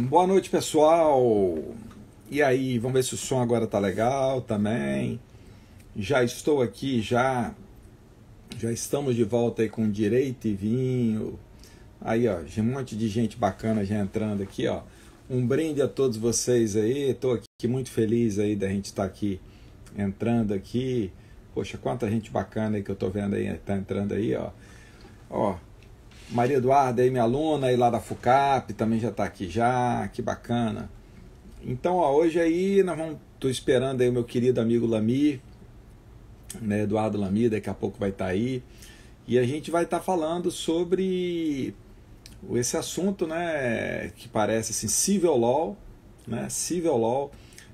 Boa noite, pessoal. E aí, vamos ver se o som agora tá legal também. Já estou aqui, já estamos de volta aí com Direito e Vinho. Aí, ó, um monte de gente bacana já entrando aqui, ó. Um brinde a todos vocês aí. Estou aqui muito feliz aí da gente estar aqui entrando aqui. Poxa, quanta gente bacana aí que eu tô vendo aí, tá entrando aí, ó. Ó, Maria Eduarda aí, minha aluna aí lá da FUCAP, também já está aqui já, que bacana. Então, ó, hoje aí tô esperando aí o meu querido amigo Lami, né, Eduardo Lami, daqui a pouco vai estar aí. E a gente vai estar falando sobre esse assunto, né, que parece assim, Civil Law, né, Civil Law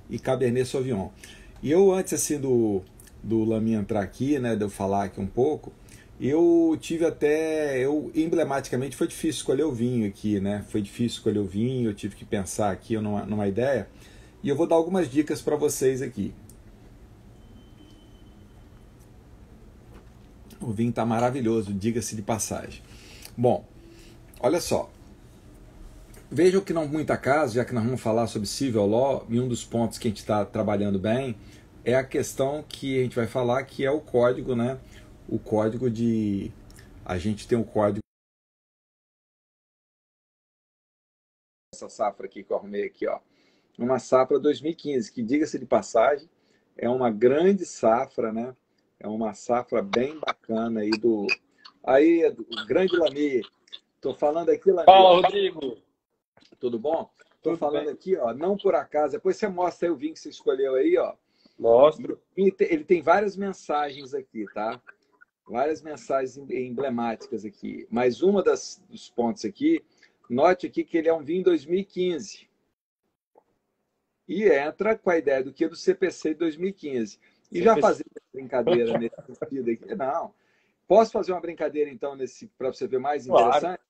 e Cabernet Sauvignon. E eu antes assim do Lami entrar aqui, né, de eu falar aqui um pouco, eu tive até, eu emblematicamente foi difícil escolher o vinho aqui, né? Foi difícil escolher o vinho, eu tive que pensar aqui numa ideia. E eu vou dar algumas dicas para vocês aqui. O vinho está maravilhoso, diga-se de passagem. Bom, olha só. Vejam que não muita casa, já que nós vamos falar sobre Civil Law, e um dos pontos que a gente está trabalhando bem é a questão que a gente vai falar, que é o código, né? O código de... A gente tem o código... Essa safra aqui que eu arrumei aqui, ó. Uma safra 2015, que diga-se de passagem, é uma grande safra, né? É uma safra bem bacana aí do... Aí, o grande Lami. Tô falando aqui, Lami, Fala, ó. Rodrigo. Tudo bom? Tô Tudo falando bem? aqui, ó, não por acaso. Depois você mostra aí o vinho que você escolheu aí, ó. E Mostro. ele tem várias mensagens aqui, tá? Várias mensagens emblemáticas aqui. Mas uma dos pontos aqui, note aqui que ele é um vinho 2015. E entra com a ideia do que? Do CPC de 2015. E já CPC. fazendo brincadeira nesse sentido aqui, não. Posso fazer uma brincadeira, então, para você ver mais Claro. interessante?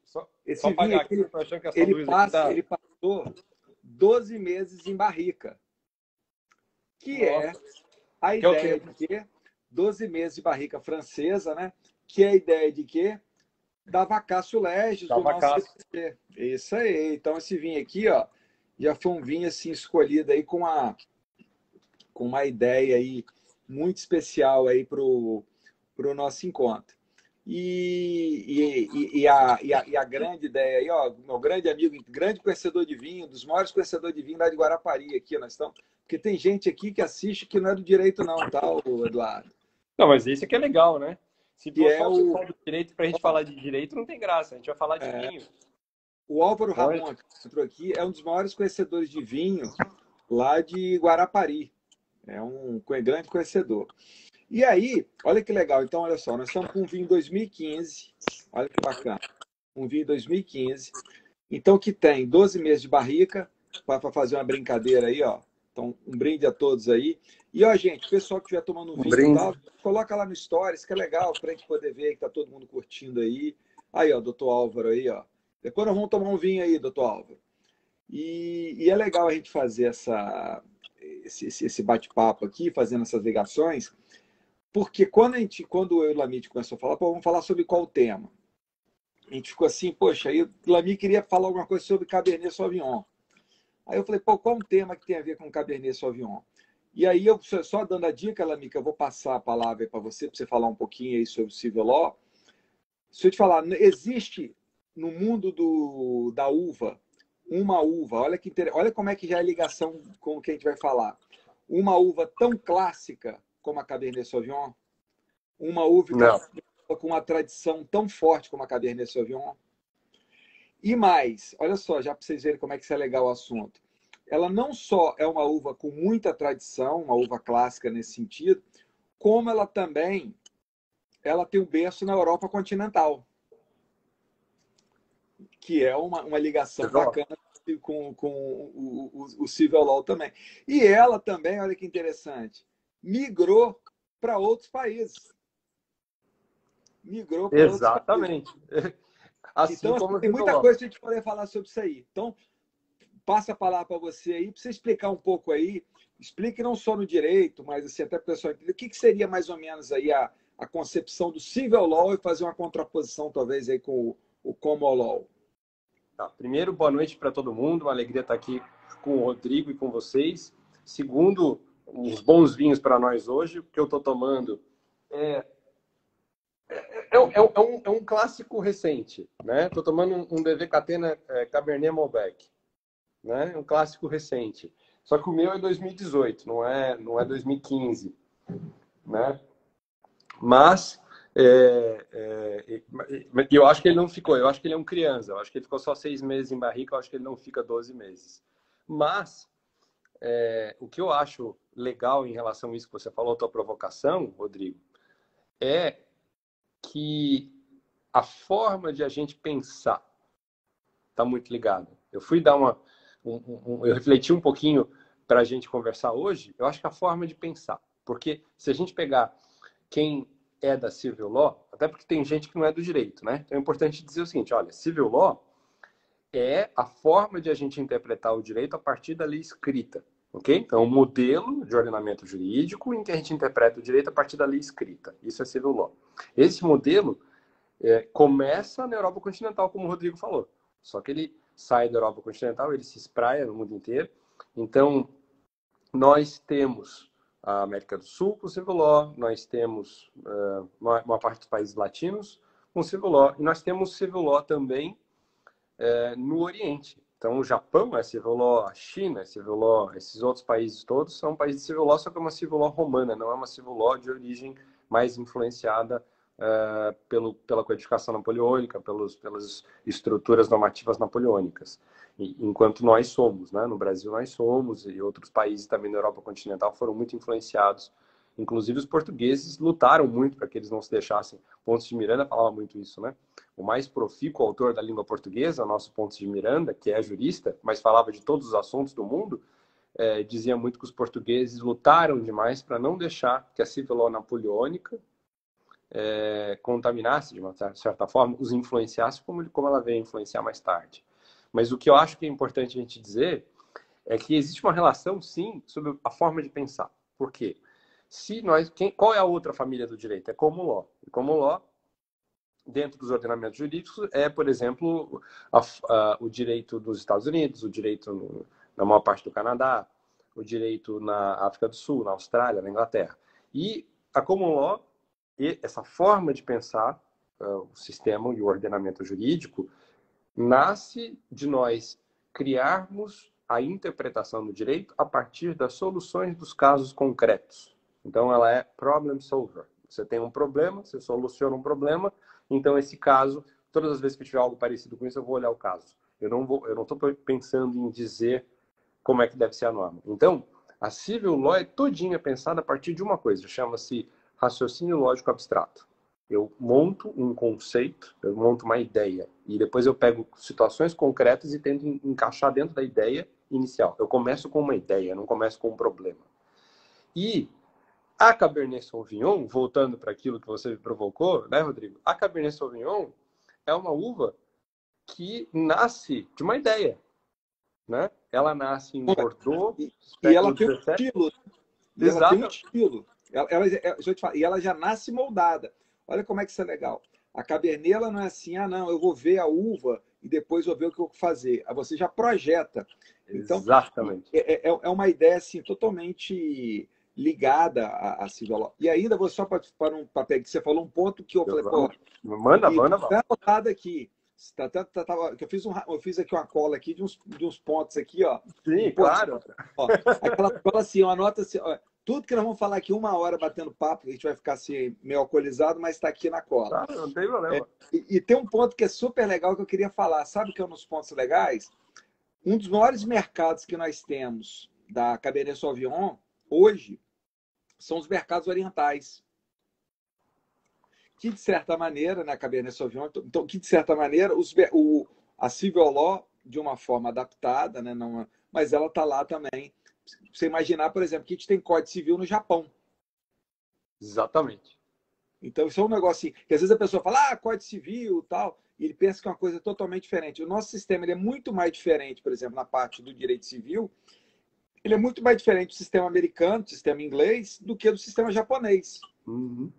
Só Esse vinho apagar aqui, aqui, eu tô achando que essa luz aqui tá. ele passou 12 meses em barrica, que é Nossa. a Que é o ideia quê? de quê? 12 meses de barrica francesa, né? Que é a ideia de quê? Da Vacácio Legis, do Tava nosso Cássio. CPC. Isso aí. Então, esse vinho aqui, ó, já foi um vinho assim escolhido aí com uma ideia aí muito especial aí pro nosso encontro. E a grande ideia aí, ó, meu grande amigo, grande conhecedor de vinho, dos maiores conhecedores de vinho lá de Guarapari, aqui nós estamos. Porque tem gente aqui que assiste que não é do direito, não, tá, Eduardo? Não, mas esse aqui é legal, né? Se Que for é só o o, pessoal do direito pra gente ó, falar de direito, não tem graça. A gente vai falar de vinho. o Álvaro Olha, Ramon, que entrou aqui, é um dos maiores conhecedores de vinho lá de Guarapari. É um grande conhecedor. E aí, olha que legal. Então, olha só, nós estamos com um vinho 2015. Olha que bacana. Um vinho 2015. Então, que tem 12 meses de barrica, para fazer uma brincadeira aí, ó. Então, um brinde a todos aí. E, ó, gente, o pessoal que estiver tomando um um vinho e brinde. tal, coloca lá no Stories, que é legal, para a gente poder ver que tá todo mundo curtindo aí. Aí, ó, doutor Álvaro aí, ó. Depois nós vamos tomar um vinho aí, doutor Álvaro. E é legal a gente fazer esse bate-papo aqui, fazendo essas ligações, porque quando eu e o Lamite começou a falar, pô, vamos falar sobre qual tema? A gente ficou assim, poxa, aí o Lamite queria falar alguma coisa sobre Cabernet Sauvignon. Aí eu falei, pô, qual um tema que tem a ver com Cabernet Sauvignon? E aí, eu só dando a dica, Lamica, eu vou passar a palavra para você falar um pouquinho aí sobre o Civil Law. Se eu te falar, existe no mundo da uva uma uva, olha como é que já é a ligação com o que a gente vai falar. Uma uva tão clássica como a Cabernet Sauvignon, uma uva Não. com uma tradição tão forte como a Cabernet Sauvignon. E mais, olha só, já para vocês verem como é que isso é legal o assunto. Ela não só é uma uva com muita tradição, uma uva clássica nesse sentido, como ela tem um berço na Europa continental, que é uma ligação Exato. bacana com o Civil Law também. E ela também, olha que interessante, migrou para outros países. Migrou para outros países. Exatamente. Assim Então, assim, como o tem Civil muita Law. coisa que a gente poder falar sobre isso aí. Então, passa a palavra para você aí, para você explicar um pouco aí. Explique não só no direito, mas assim, até para o pessoal entender o que seria mais ou menos aí a concepção do Civil Law e fazer uma contraposição, talvez, aí com o Common Law. Tá, primeiro, boa noite para todo mundo. Uma alegria estar aqui com o Rodrigo e com vocês. Segundo, uns bons vinhos para nós hoje. O que eu estou tomando é um clássico recente, né? Estou tomando um DV Catena Cabernet Malbec, né? Um clássico recente. Só que o meu é 2018, não é 2015, né? Mas eu acho que ele não ficou. Eu acho que ele é um criança. Eu acho que ele ficou só 6 meses em barrica. Eu acho que ele não fica 12 meses. Mas o que eu acho legal em relação a isso que você falou, a tua provocação, Rodrigo, é que a forma de a gente pensar está muito ligada. Eu fui dar eu refleti um pouquinho para a gente conversar hoje. Eu acho que a forma de pensar, porque se a gente pegar quem é da Civil Law, até porque tem gente que não é do direito, né? Então é importante dizer o seguinte: olha, Civil Law é a forma de a gente interpretar o direito a partir da lei escrita, ok? Então, um modelo de ordenamento jurídico em que a gente interpreta o direito a partir da lei escrita. Isso é Civil Law. Esse modelo começa na Europa continental, como o Rodrigo falou. Só que ele sai da Europa continental, ele se espraia no mundo inteiro. Então, nós temos a América do Sul com Civil Law, nós temos uma parte dos países latinos com Civil Law, e nós temos Civil Law também no Oriente. Então, o Japão é Civil Law, a China é Civil Law, esses outros países todos são países de Civil Law, só que é uma Civil Law romana, não é uma Civil Law de origem mais influenciada pela codificação napoleônica, pelas estruturas normativas napoleônicas. Enquanto nós somos, né? No Brasil nós somos, e outros países também na Europa continental foram muito influenciados. Inclusive os portugueses lutaram muito para que eles não se deixassem. Pontes de Miranda falava muito isso, né? O mais profícuo autor da língua portuguesa, nosso Pontes de Miranda, que é jurista, mas falava de todos os assuntos do mundo, dizia muito que os portugueses lutaram demais para não deixar que a Civil Law napoleônica contaminasse, de uma certa forma, os influenciasse como ela veio influenciar mais tarde. Mas o que eu acho que é importante a gente dizer é que existe uma relação, sim, sobre a forma de pensar. Por quê? Qual é a outra família do direito? É common law. E common law, dentro dos ordenamentos jurídicos, por exemplo, o direito dos Estados Unidos, o direito na maior parte do Canadá, o direito na África do Sul, na Austrália, na Inglaterra. E a common law, e essa forma de pensar o sistema e o ordenamento jurídico, nasce de nós criarmos a interpretação do direito a partir das soluções dos casos concretos. Então, ela é problem solver. Você tem um problema, você soluciona um problema. Então, esse caso, todas as vezes que eu tiver algo parecido com isso, eu vou olhar o caso. Eu não estou pensando em dizer como é que deve ser a norma. Então, a Civil Law é todinha pensada a partir de uma coisa, chama-se raciocínio lógico abstrato. Eu monto um conceito, eu monto uma ideia, e depois eu pego situações concretas e tento encaixar dentro da ideia inicial. Eu começo com uma ideia, não começo com um problema. E a Cabernet Sauvignon, voltando para aquilo que você me provocou, né, Rodrigo? A Cabernet Sauvignon é uma uva que nasce de uma ideia, né? Ela nasce em Bordeaux. E ela tem um estilo. E ela tem um estilo. Deixa eu te falar, e ela já nasce moldada. Olha como é que isso é legal. A Cabernet, ela não é assim, não, eu vou ver a uva e depois vou ver o que eu vou fazer. Aí você já projeta. Então, exatamente. É uma ideia assim, totalmente ligada a Civil Law. E ainda, só para pegar, que você falou um ponto que eu falei, pô, manda. Tá anotado aqui. Eu fiz aqui uma cola aqui de uns pontos aqui, ó. Sim, claro. Ó, aquela cola assim, anota assim, ó, tudo que nós vamos falar aqui 1 hora batendo papo, a gente vai ficar assim meio alcoolizado, mas está aqui na cola. Não tem problema. E tem um ponto que é super legal que eu queria falar. Sabe o que é um dos pontos legais? Um dos maiores mercados que nós temos da Cabernet Sauvignon hoje são os mercados orientais. Que, de certa maneira, né, a Cabernet Sauvignon, então, que, de certa maneira, a Civil Law, de uma forma adaptada, né, mas ela está lá também. Você imaginar, por exemplo, que a gente tem Código Civil no Japão. Exatamente. Então, isso é um negócio assim, que às vezes a pessoa fala, Código Civil e tal, e ele pensa que é uma coisa totalmente diferente. O nosso sistema ele é muito mais diferente, por exemplo, na parte do direito civil, ele é muito mais diferente do sistema americano, do sistema inglês, do que do sistema japonês. Uhum.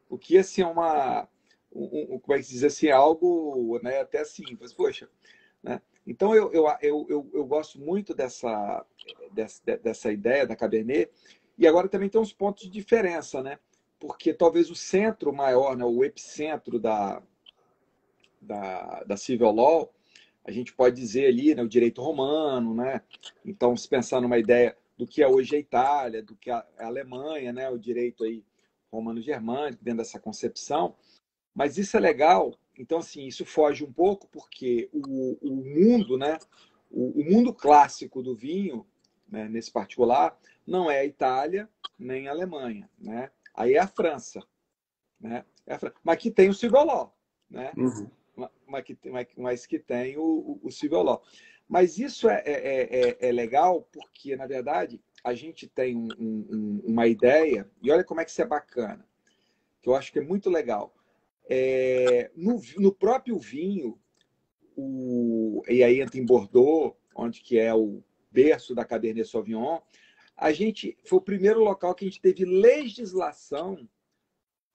O que, assim, como é que se diz assim, algo, né, até assim, mas, poxa, né? Então, eu gosto muito dessa ideia da Cabernet. E agora também tem uns pontos de diferença, né? Porque talvez o centro maior, né, o epicentro da Civil Law, a gente pode dizer ali, né, o direito romano, né? Então, se pensar numa ideia do que é hoje a Itália, do que é a Alemanha, né, o direito aí romano-germânico, dentro dessa concepção. Mas isso é legal. Então, assim, isso foge um pouco porque o mundo, né, o mundo clássico do vinho, né, nesse particular, não é a Itália nem a Alemanha, né? Aí é a França, né? Mas que tem o Civil Law, né? Uhum. Mas que tem o Civil Law. Mas isso é legal porque, na verdade, a gente tem uma ideia, e olha como é que isso é bacana, que eu acho que é muito legal. No próprio vinho, e aí entra em Bordeaux, onde que é o berço da Cabernet Sauvignon, a gente foi o primeiro local que a gente teve legislação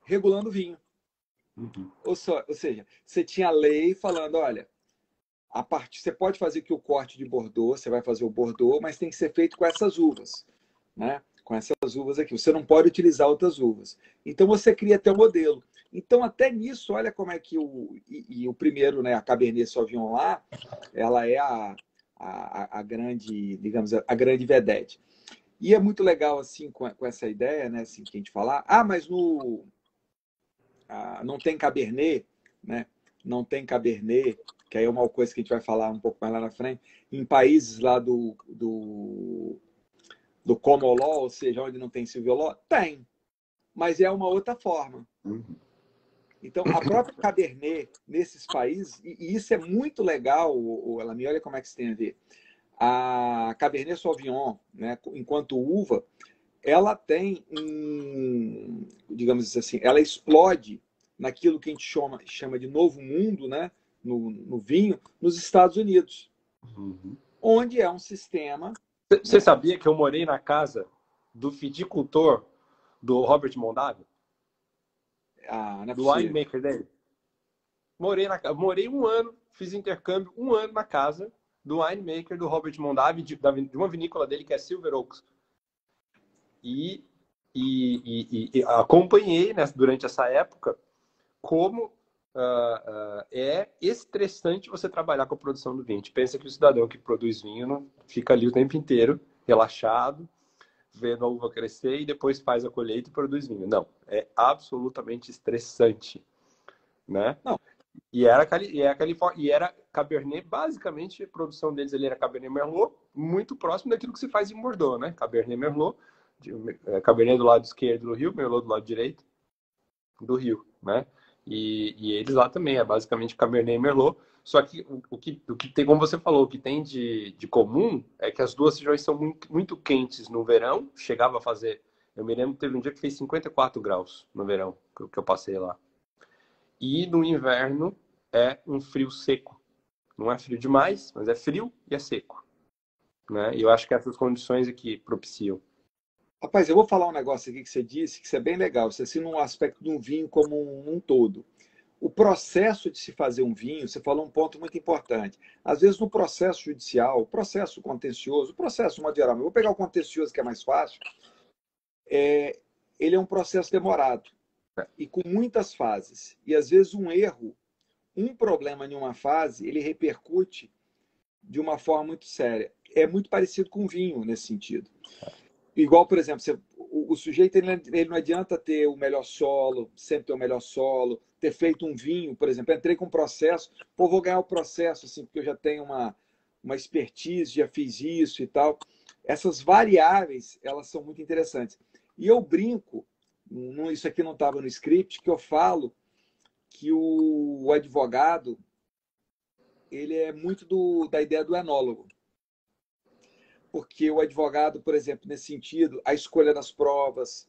regulando o vinho. Uhum. Ou seja, você tinha lei falando, olha, você pode fazer aqui o corte de Bordeaux, você vai fazer o Bordeaux, mas tem que ser feito com essas uvas, né? Com essas uvas aqui. Você não pode utilizar outras uvas. Então você cria até o modelo. Então até nisso, olha como é que o primeiro, né, a Cabernet Sauvignon lá, ela é a grande, digamos, a grande vedete. E é muito legal assim com essa ideia, né, assim, que a gente falar, mas não tem Cabernet, né? Não tem Cabernet, que aí é uma coisa que a gente vai falar um pouco mais lá na frente, em países lá do Common Law, ou seja, onde não tem Civil Law, tem, mas é uma outra forma. Uhum. Então, a própria Cabernet, nesses países, e isso é muito legal, Elami, olha como é que isso tem a ver. A Cabernet Sauvignon, né, enquanto uva, ela tem digamos assim, ela explode naquilo que a gente chama de novo mundo, né, no vinho, nos Estados Unidos, Uhum. onde é um sistema... Você Né, sabia que eu morei na casa do viticultor do Robert Mondavi? não é Do possível. winemaker dele? Morei um ano, fiz intercâmbio um ano na casa do winemaker do Robert Mondavi, de uma vinícola dele que é Silver Oaks. E acompanhei, né, durante essa época como é estressante você trabalhar com a produção do vinho. A gente pensa que o cidadão que produz vinho não fica ali o tempo inteiro, relaxado, vendo a uva crescer e depois faz a colheita e produz vinho. Não, é absolutamente estressante, né? Não, E era Cabernet, basicamente a produção deles ali era Cabernet Merlot, muito próximo daquilo que se faz em Bordeaux, né? Cabernet Merlot, Cabernet do lado esquerdo do rio, Merlot do lado direito do rio, né? E eles lá também, é basicamente Cabernet e Merlot. Só que o que tem, como você falou, o que tem de comum é que as duas regiões são muito, muito quentes no verão. Chegava a fazer. Eu me lembro que teve um dia que fez 54 graus no verão, que eu passei lá. E no inverno é um frio seco. Não é frio demais, mas é frio e é seco. Né? E eu acho que essas condições aqui propiciam. rapaz, eu vou falar um negócio aqui que você disse, que isso é bem legal. Você assina um aspecto de um vinho como um todo. O processo de se fazer um vinho, você falou um ponto muito importante. Às vezes, no processo judicial, processo contencioso, processo geral, vou pegar o contencioso que é mais fácil, ele é um processo demorado e com muitas fases. E às vezes um erro, um problema em uma fase, ele repercute de uma forma muito séria. É muito parecido com vinho nesse sentido. Igual, por exemplo, o sujeito ele não adianta ter o melhor solo, sempre ter o melhor solo, ter feito um vinho, por exemplo. Entrei com um processo, vou ganhar o processo, assim, porque eu já tenho uma expertise, já fiz isso e tal. Essas variáveis, elas são muito interessantes. E eu brinco, isso aqui não estava no script, que eu falo que o advogado ele é muito da ideia do enólogo. Porque o advogado, por exemplo, nesse sentido, a escolha das provas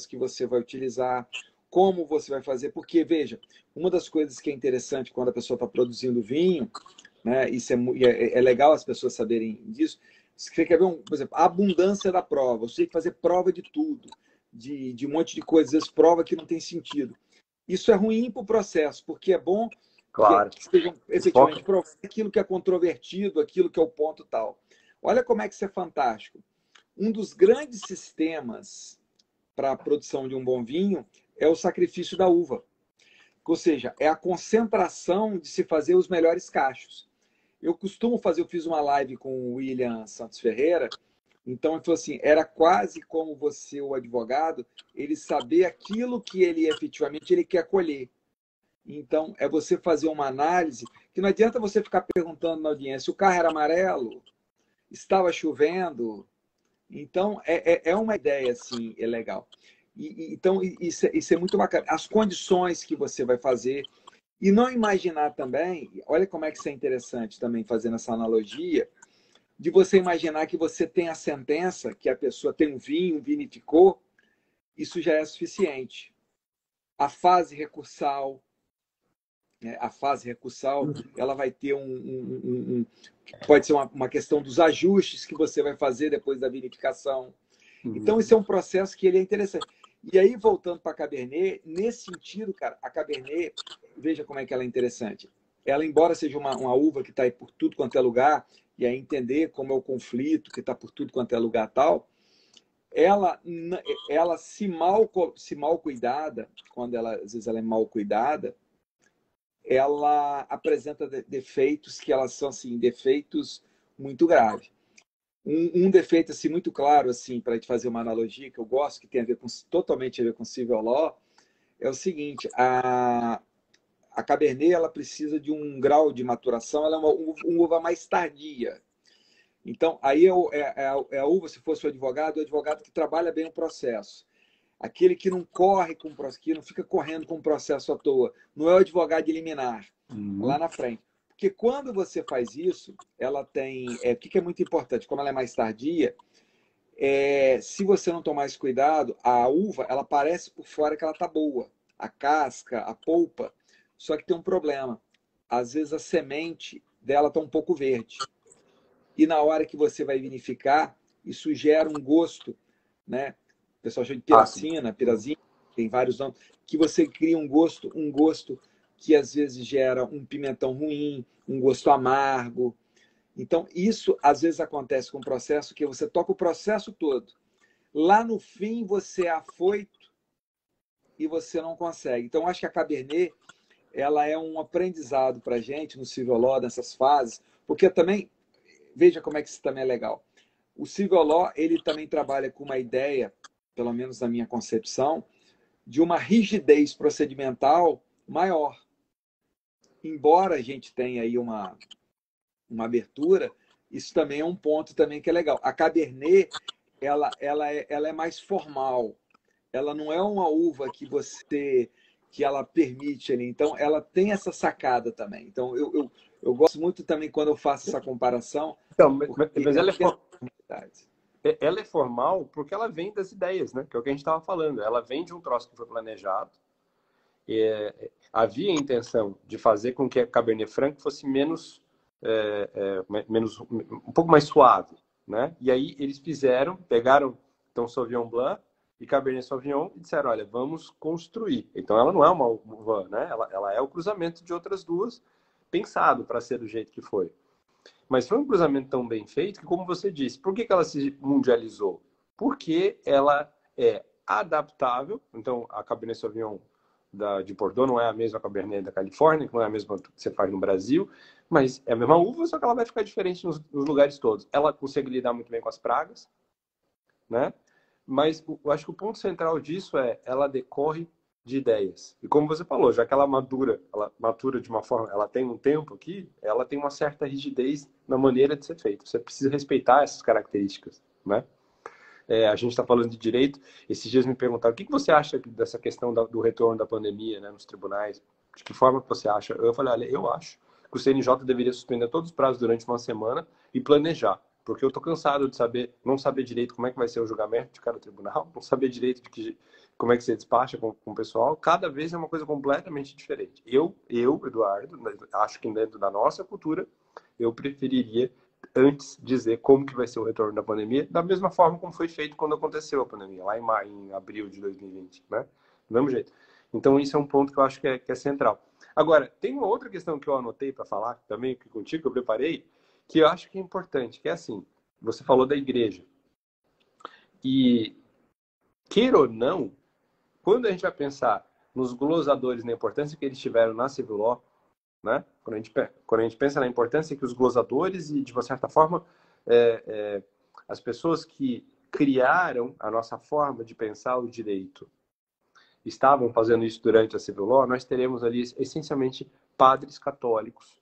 que você vai utilizar, como você vai fazer, porque, veja, uma das coisas que é interessante quando a pessoa está produzindo vinho, né, isso é legal as pessoas saberem disso, você quer ver, por exemplo, a abundância da prova, você tem que fazer prova de tudo, de um monte de coisas, às vezes prova que não tem sentido. Isso é ruim para o processo, porque é bom Claro. que sejam O foco. efetivamente provar aquilo que é controvertido, aquilo que é o ponto tal. Olha como é que isso é fantástico. Um dos grandes sistemas para a produção de um bom vinho é o sacrifício da uva. Ou seja, é a concentração de se fazer os melhores cachos. Eu costumo fazer, eu fiz uma live com o William Santos Ferreira, então ele falou assim, era quase como você, o advogado, ele saber aquilo que ele efetivamente ele quer colher. Então, é você fazer uma análise, que não adianta você ficar perguntando na audiência, o carro era amarelo, estava chovendo. Então, é uma ideia, assim, é legal. Então, isso é muito bacana. As condições que você vai fazer, e não imaginar também, olha como é que isso é interessante também, fazendo essa analogia, de você imaginar que você tem a sentença, que a pessoa tem um vinho, vinificou, isso já é suficiente. A fase recursal, né? A fase recursal, ela vai ter pode ser uma questão dos ajustes que você vai fazer depois da vinificação. Então, esse é um processo que ele é interessante. E aí, voltando para a Cabernet, nesse sentido, cara, a Cabernet, veja como é que ela é interessante. Ela, embora seja uma uva que está aí por tudo quanto é lugar, e aí entender como é o conflito que está por tudo quanto é lugar tal, ela se mal cuidada, quando ela, às vezes ela é mal cuidada, ela apresenta defeitos que elas são assim, defeitos muito graves. Um defeito assim muito claro assim para te fazer uma analogia que eu gosto que tem a ver com totalmente a ver com civil law é o seguinte: a Cabernet ela precisa de um grau de maturação, ela é uma uva mais tardia. Então aí é a uva, se fosse o advogado que trabalha bem o processo, aquele que não corre com o processo, que não fica correndo com o processo à toa, não é o advogado liminar lá na frente. Porque quando você faz isso, ela tem. O que é muito importante? Como ela é mais tardia, se você não tomar esse cuidado, a uva ela parece por fora que ela está boa. A casca, a polpa. Só que tem um problema. Às vezes a semente dela está um pouco verde. E na hora que você vai vinificar, isso gera um gosto, né? O pessoal chama de piracina, pirazinha, tem vários nomes, que você cria um gosto que às vezes gera um pimentão ruim, um gosto amargo. Então, isso às vezes acontece com o processo que você toca o processo todo. Lá no fim, você é afoito e você não consegue. Então, acho que a Cabernet ela é um aprendizado para a gente no Civil Law, nessas fases, porque também, veja como é que isso também é legal. O Civil Law, ele também trabalha com uma ideia, pelo menos na minha concepção, de uma rigidez procedimental maior. Embora a gente tenha aí uma abertura, isso também é um ponto também que é legal. A Cabernet, ela é mais formal. Ela não é uma uva que ela permite ali. Então, ela tem essa sacada também. Então, eu gosto muito também quando eu faço essa comparação, Então, porque mas ela ela é formal porque ela vem das ideias, né? Que é o que a gente estava falando. Ela vem de um troço que foi planejado. Havia a intenção de fazer com que a Cabernet Franc fosse menos um pouco mais suave, né? E aí eles pegaram então Sauvignon Blanc e Cabernet Sauvignon e disseram, olha, vamos construir. Então ela não é uma uva, né? Ela é o cruzamento de outras duas, pensado para ser do jeito que foi. Mas foi um cruzamento tão bem feito que, como você disse, por que ela se mundializou? Porque ela é adaptável. Então, a Cabernet Sauvignon de Bordeaux não é a mesma Cabernet da Califórnia, não é a mesma que você faz no Brasil, mas é a mesma uva, só que ela vai ficar diferente nos lugares todos. Ela consegue lidar muito bem com as pragas, né? Mas eu acho que o ponto central disso ela decorre de ideias. E como você falou, já que ela matura de uma forma, ela tem um tempo aqui, ela tem uma certa rigidez na maneira de ser feito. Você precisa respeitar essas características, né? A gente está falando de direito. Esses dias me perguntaram o que você acha dessa questão do retorno da pandemia, né, nos tribunais. De que forma você acha? Eu falei, olha, eu acho que o CNJ deveria suspender todos os prazos durante uma semana e planejar. Porque eu estou cansado de não saber direito como é que vai ser o julgamento de cada tribunal, não saber direito como é que você despacha com o pessoal. Cada vez é uma coisa completamente diferente. Eu, Eduardo, acho que dentro da nossa cultura, eu preferiria antes dizer como que vai ser o retorno da pandemia, da mesma forma como foi feito quando aconteceu a pandemia, lá em abril de 2020, né? Do mesmo jeito. Então, isso é um ponto que eu acho que é central. Agora, tem uma outra questão que eu anotei para falar também que contigo, que eu preparei, que eu acho que é importante, que é assim, você falou da igreja. E, queira ou não, quando a gente vai pensar nos glosadores, na importância que eles tiveram na Civil Law, né? Quando a gente pensa na importância que os glosadores e, de uma certa forma, as pessoas que criaram a nossa forma de pensar o direito estavam fazendo isso durante a Civil Law, nós teremos ali, essencialmente, padres católicos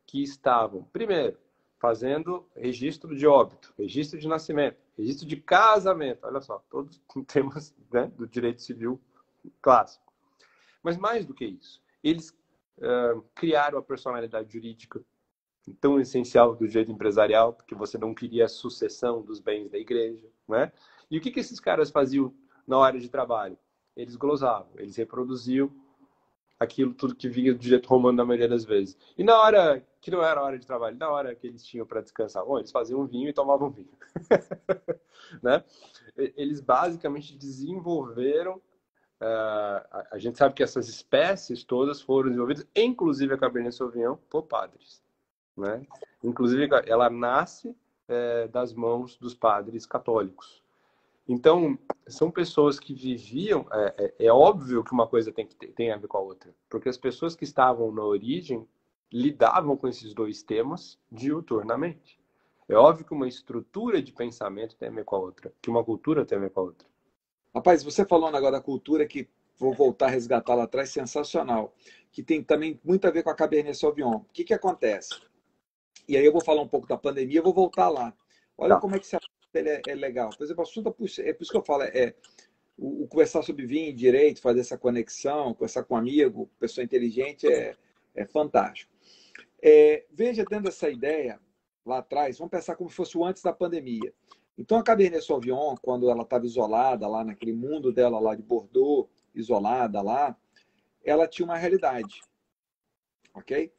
que estavam, primeiro, fazendo registro de óbito, registro de nascimento, registro de casamento, olha só, todos temas, né, do direito civil clássico. Mas mais do que isso, eles criaram a personalidade jurídica tão essencial do direito empresarial, porque você não queria a sucessão dos bens da igreja, né? E o que esses caras faziam na hora de trabalho? Eles glosavam, eles reproduziam aquilo tudo que vinha do direito romano na maioria das vezes. E na hora que não era hora de trabalho, na hora que eles tinham para descansar, bom, eles faziam vinho e tomavam vinho. Né? Eles basicamente desenvolveram a gente sabe que essas espécies todas foram desenvolvidas, inclusive a Cabernet Sauvignon, por padres. Né? Inclusive, ela nasce das mãos dos padres católicos. Então, são pessoas que viviam... É óbvio que uma coisa tem a ver com a outra, porque as pessoas que estavam na origem lidavam com esses dois temas diuturnamente. É óbvio que uma estrutura de pensamento tem a ver com a outra, que uma cultura tem a ver com a outra. Rapaz, você falando agora da cultura, que vou voltar a resgatar lá atrás, sensacional, que tem também muito a ver com a Cabernet Sauvignon. O que acontece? E aí eu vou falar um pouco da pandemia, eu vou voltar lá. Olha Tá. como é que esse assunto é legal. Por exemplo, o assunto é por isso que eu falo, o conversar sobre vinho e direito, fazer essa conexão, conversar com um amigo, pessoa inteligente, é fantástico. Veja, dentro dessa ideia, lá atrás, vamos pensar como se fosse o antes da pandemia. Então, a Cabernet Sauvignon, quando ela estava isolada, lá naquele mundo dela lá de Bordeaux, isolada lá, ela tinha uma realidade, ok?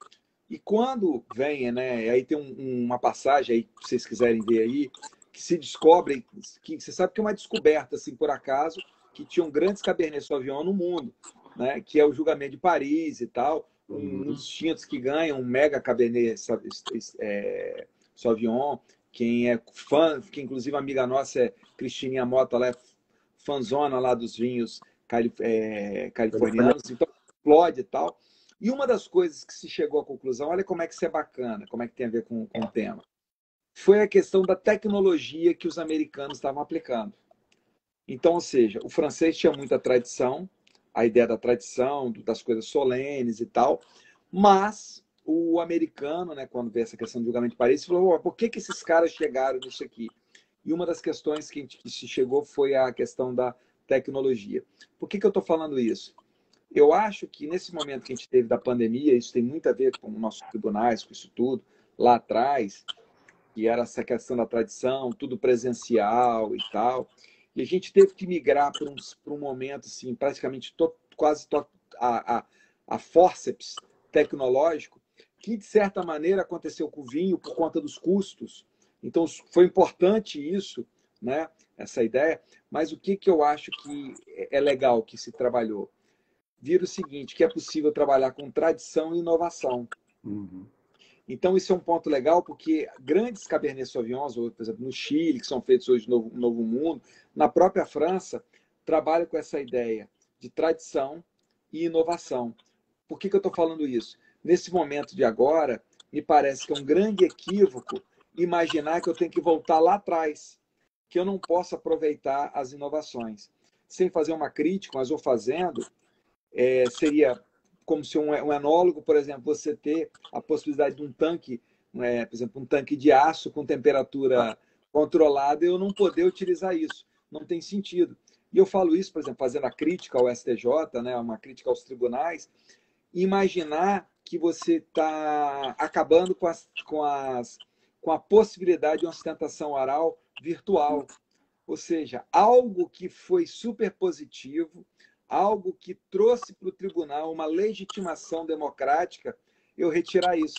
E quando vem, né, aí tem uma passagem aí, se vocês quiserem ver aí, que se descobre, que você sabe que é uma descoberta, assim, por acaso, que tinham grandes Cabernet Sauvignon no mundo, né, que é o julgamento de Paris e tal, um dos tintos que ganha um mega Cabernet Sauvignon, quem é fã, que inclusive a amiga nossa é Cristininha Mota, ela é fanzona lá dos vinhos californianos, então explode e tal. E uma das coisas que se chegou à conclusão, olha como é que isso é bacana, como é que tem a ver com o tema, foi a questão da tecnologia que os americanos estavam aplicando. Então, ou seja, o francês tinha muita tradição, a ideia da tradição, das coisas solenes e tal, mas o americano, né, quando vê essa questão do julgamento de Paris, falou, por que esses caras chegaram nisso aqui? E uma das questões que se chegou foi a questão da tecnologia. Por que eu estou falando isso? Eu acho que nesse momento que a gente teve da pandemia, isso tem muito a ver com nossos tribunais, com isso tudo, lá atrás, que era essa questão da tradição, tudo presencial e tal. E a gente teve que migrar para um momento, assim, praticamente a fórceps tecnológico, que de certa maneira aconteceu com o vinho por conta dos custos. Então foi importante isso, né? Essa ideia. Mas o que eu acho que é legal que se trabalhou? Vira o seguinte, que é possível trabalhar com tradição e inovação. Uhum. Então, isso é um ponto legal, porque grandes Cabernet Sauvignons, por exemplo, no Chile, que são feitos hoje no Novo Mundo, na própria França, trabalham com essa ideia de tradição e inovação. Por que eu estou falando isso? Nesse momento de agora, me parece que é um grande equívoco imaginar que eu tenho que voltar lá atrás, que eu não posso aproveitar as inovações. Sem fazer uma crítica, mas ou fazendo, seria como se um enólogo, por exemplo, você ter a possibilidade de um tanque, por exemplo, um tanque de aço com temperatura controlada, eu não poder utilizar isso. Não tem sentido. E eu falo isso, por exemplo, fazendo a crítica ao STJ, né, uma crítica aos tribunais, imaginar que você está acabando com a possibilidade de uma sustentação oral virtual. Ou seja, algo que foi super positivo, algo que trouxe para o tribunal uma legitimação democrática, eu retirar isso.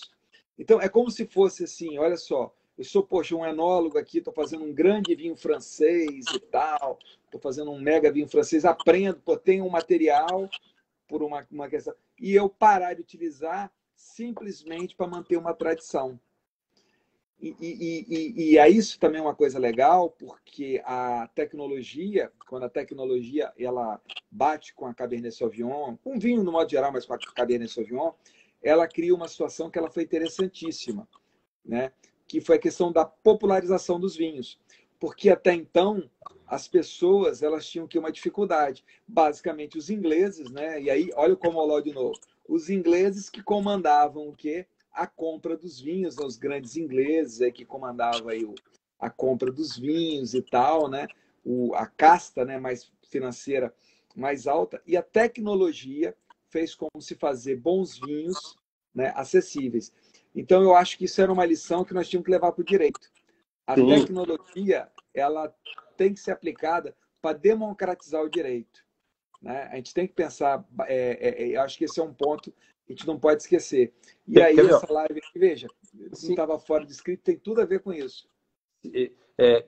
Então, é como se fosse assim, olha só, eu sou, poxa, um enólogo aqui, estou fazendo um grande vinho francês e tal, estou fazendo um mega vinho francês, aprendo, tenho um material por uma questão. e eu parar de utilizar simplesmente para manter uma tradição. E aí isso também é uma coisa legal, porque a tecnologia, quando a tecnologia ela bate com a Cabernet Sauvignon, com vinho no modo geral, mas com a Cabernet Sauvignon, ela cria uma situação que ela foi interessantíssima, né? Que foi a questão da popularização dos vinhos. Porque até então as pessoas elas tinham que uma dificuldade, basicamente os ingleses, né? E aí olha o Comoló de novo, os ingleses que comandavam o quê? A compra dos vinhos, os grandes ingleses que comandavam aí a compra dos vinhos e tal, né? A casta, né, mais financeira mais alta, e a tecnologia fez como se fazer bons vinhos, né, acessíveis. Então eu acho que isso era uma lição que nós tínhamos que levar para o direito. A Sim. tecnologia ela tem que ser aplicada para democratizar o direito, né? A gente tem que pensar, eu acho que esse é um ponto que a gente não pode esquecer. E aí essa live, veja, não estava fora de script, tem tudo a ver com isso.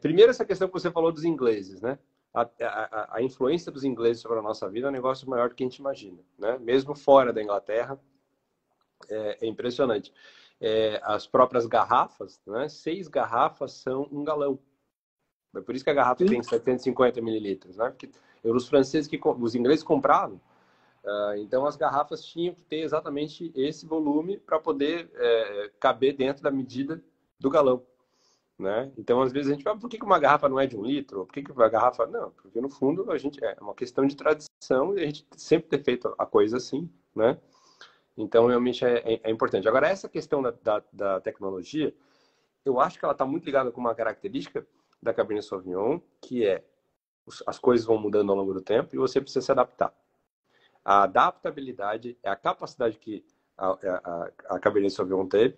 Primeiro essa questão que você falou dos ingleses, né? A influência dos ingleses sobre a nossa vida é um negócio maior do que a gente imagina, né? Mesmo fora da Inglaterra, é impressionante. As próprias garrafas, né? 6 garrafas são 1 galão. É por isso que a garrafa tem 750 mililitros, né? Porque os franceses, os ingleses compravam, então as garrafas tinham que ter exatamente esse volume para poder caber dentro da medida do galão, né? Então às vezes a gente fala, por que uma garrafa não é de 1 litro? Por que uma garrafa... Não, porque no fundo a gente é uma questão de tradição e a gente sempre ter feito a coisa assim, né? Então realmente é importante. Agora essa questão da tecnologia, eu acho que ela está muito ligada com uma característica da Cabernet Sauvignon, que as coisas vão mudando ao longo do tempo e você precisa se adaptar. A adaptabilidade é a capacidade que a Cabernet Sauvignon teve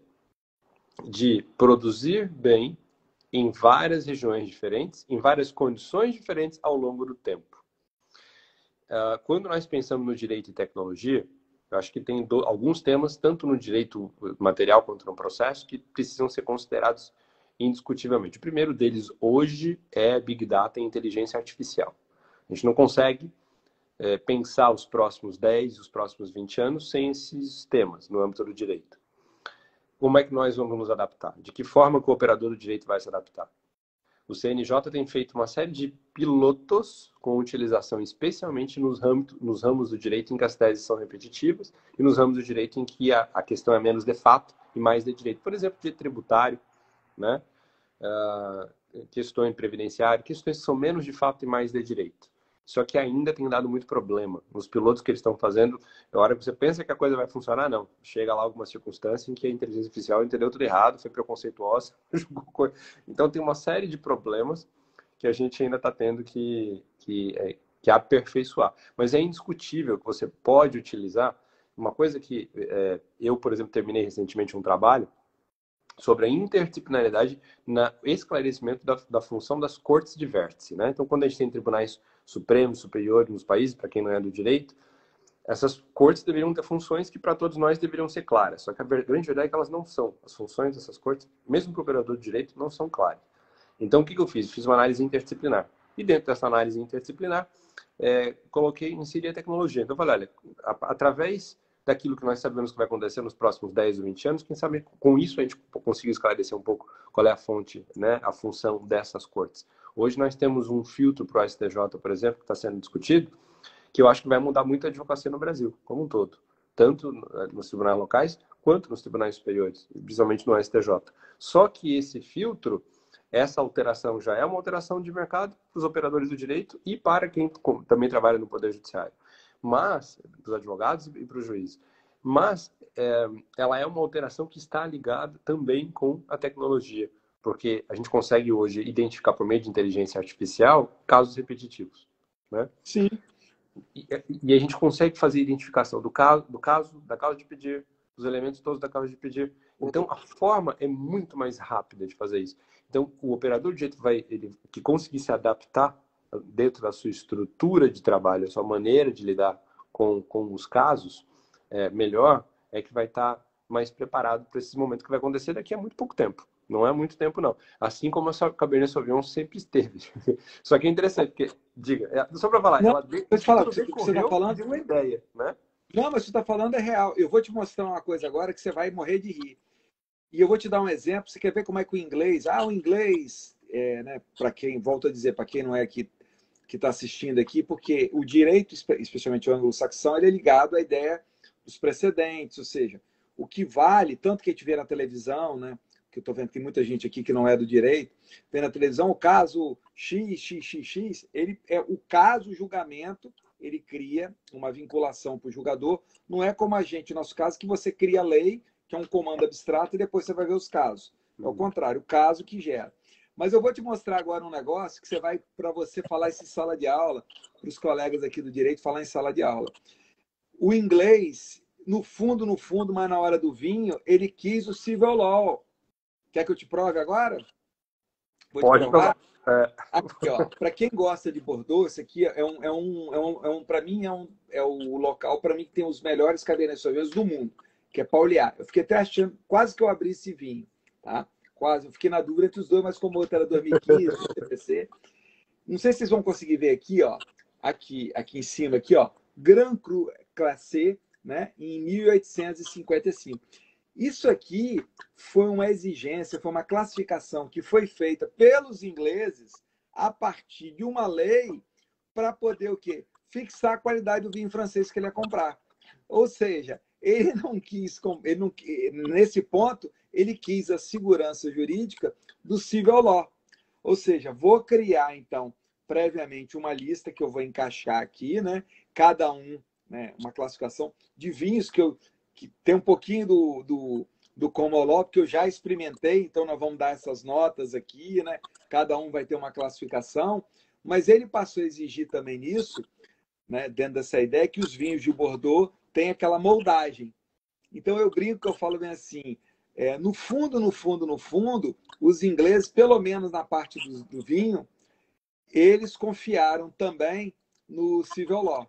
de produzir bem em várias regiões diferentes, em várias condições diferentes ao longo do tempo. Quando nós pensamos no direito e tecnologia, eu acho que tem alguns temas, tanto no direito material quanto no processo, que precisam ser considerados indiscutivelmente. O primeiro deles hoje é Big Data e inteligência artificial. A gente não consegue pensar os próximos 10, os próximos 20 anos sem esses temas no âmbito do direito. Como é que nós vamos nos adaptar? De que forma que o operador do direito vai se adaptar? O CNJ tem feito uma série de pilotos com utilização especialmente nos ramos do direito em que as teses são repetitivas e nos ramos do direito em que a questão é menos de fato e mais de direito. Por exemplo, de tributário, né? Questões previdenciárias, questões que são menos de fato e mais de direito. Só que ainda tem dado muito problema. Nos pilotos que eles estão fazendo, na hora que você pensa que a coisa vai funcionar, não. Chega lá alguma circunstância em que a inteligência artificial entendeu tudo errado, foi preconceituosa. Então tem uma série de problemas que a gente ainda está tendo que aperfeiçoar. Mas é indiscutível que você pode utilizar uma coisa que eu, por exemplo, terminei recentemente um trabalho sobre a interdisciplinaridade no esclarecimento da função das cortes de vértice, né? Então, quando a gente tem tribunais supremos, superiores nos países, para quem não é do direito, essas cortes deveriam ter funções que para todos nós deveriam ser claras. Só que a grande verdade é que elas não são. As funções dessas cortes, mesmo para o operador de direito, não são claras. Então, o que eu fiz? Fiz uma análise interdisciplinar. E dentro dessa análise interdisciplinar, inseri a tecnologia. Então, eu falei, olha, através daquilo que nós sabemos que vai acontecer nos próximos 10 ou 20 anos, quem sabe com isso a gente conseguiu esclarecer um pouco qual é a fonte, né, a função dessas cortes. Hoje nós temos um filtro para o STJ, por exemplo, que está sendo discutido, que eu acho que vai mudar muito a advocacia no Brasil, como um todo. Tanto nos tribunais locais, quanto nos tribunais superiores, principalmente no STJ. Só que esse filtro, essa alteração já é uma alteração de mercado para os operadores do direito e para quem também trabalha no Poder Judiciário. Mas, para os advogados e para os juízes. Mas ela é uma alteração que está ligada também com a tecnologia, porque a gente consegue hoje identificar por meio de inteligência artificial casos repetitivos, né? Sim. E a gente consegue fazer identificação da causa de pedir, dos elementos todos da causa de pedir. Então, a forma é muito mais rápida de fazer isso. Então, o operador de direito que conseguir se adaptar dentro da sua estrutura de trabalho, a sua maneira de lidar com os casos, melhor, é que vai estar mais preparado para esse momento que vai acontecer daqui a muito pouco tempo. Não é muito tempo, não. Assim como a Cabernet Sauvignon sempre esteve. Só que é interessante, porque, diga, só para falar, não, ela você está falando de uma ideia, né? Não, mas o que você está falando é real. Eu vou te mostrar uma coisa agora que você vai morrer de rir. E eu vou te dar um exemplo. Você quer ver como é que o inglês... o inglês, né, para quem, volto a dizer, para quem não é aqui que está assistindo aqui, porque o direito, especialmente o anglo-saxão, ele é ligado à ideia dos precedentes, ou seja, o que vale, tanto que a gente vê na televisão, né, que eu estou vendo que tem muita gente aqui que não é do direito, vê na televisão o caso XXXX, ele é o caso, o julgamento, ele cria uma vinculação para o julgador, não é como a gente, no nosso caso, que você cria a lei, que é um comando abstrato, e depois você vai ver os casos. É o contrário, o caso que gera. Mas eu vou te mostrar agora um negócio que você vai, para você falar isso em sala de aula, para os colegas aqui do direito falar em sala de aula. O inglês, no fundo, mas na hora do vinho, ele quis o civil law. Quer que eu te prove agora? Vou te Pode provar? provar. É. Aqui, ó. Para quem gosta de Bordeaux, esse aqui para mim, é o local, para mim, que tem os melhores cabernet sauvignons do mundo, que é Pauliá. Eu fiquei até achando, quase que eu abri esse vinho, tá? Quase. Eu fiquei na dúvida entre os dois, mas como o outro era 2015, CPC. Não sei se vocês vão conseguir ver aqui, ó. Aqui em cima, aqui, ó. Grand Cru Classé, né? Em 1855. Isso aqui foi uma exigência, foi uma classificação que foi feita pelos ingleses a partir de uma lei para poder o quê? Fixar a qualidade do vinho francês que ele ia comprar. Ou seja, ele não quis, nesse ponto, ele quis a segurança jurídica do civil law. Ou seja, vou criar, então, previamente uma lista que eu vou encaixar aqui, né? Cada um, né? Uma classificação de vinhos que tem um pouquinho do common law, porque eu já experimentei, então nós vamos dar essas notas aqui, né? Cada um vai ter uma classificação, mas ele passou a exigir também nisso, né? Dentro dessa ideia, que os vinhos de Bordeaux têm aquela moldagem. Então eu brinco que eu falo bem assim, no fundo, os ingleses, pelo menos na parte do vinho, eles confiaram também no civil law.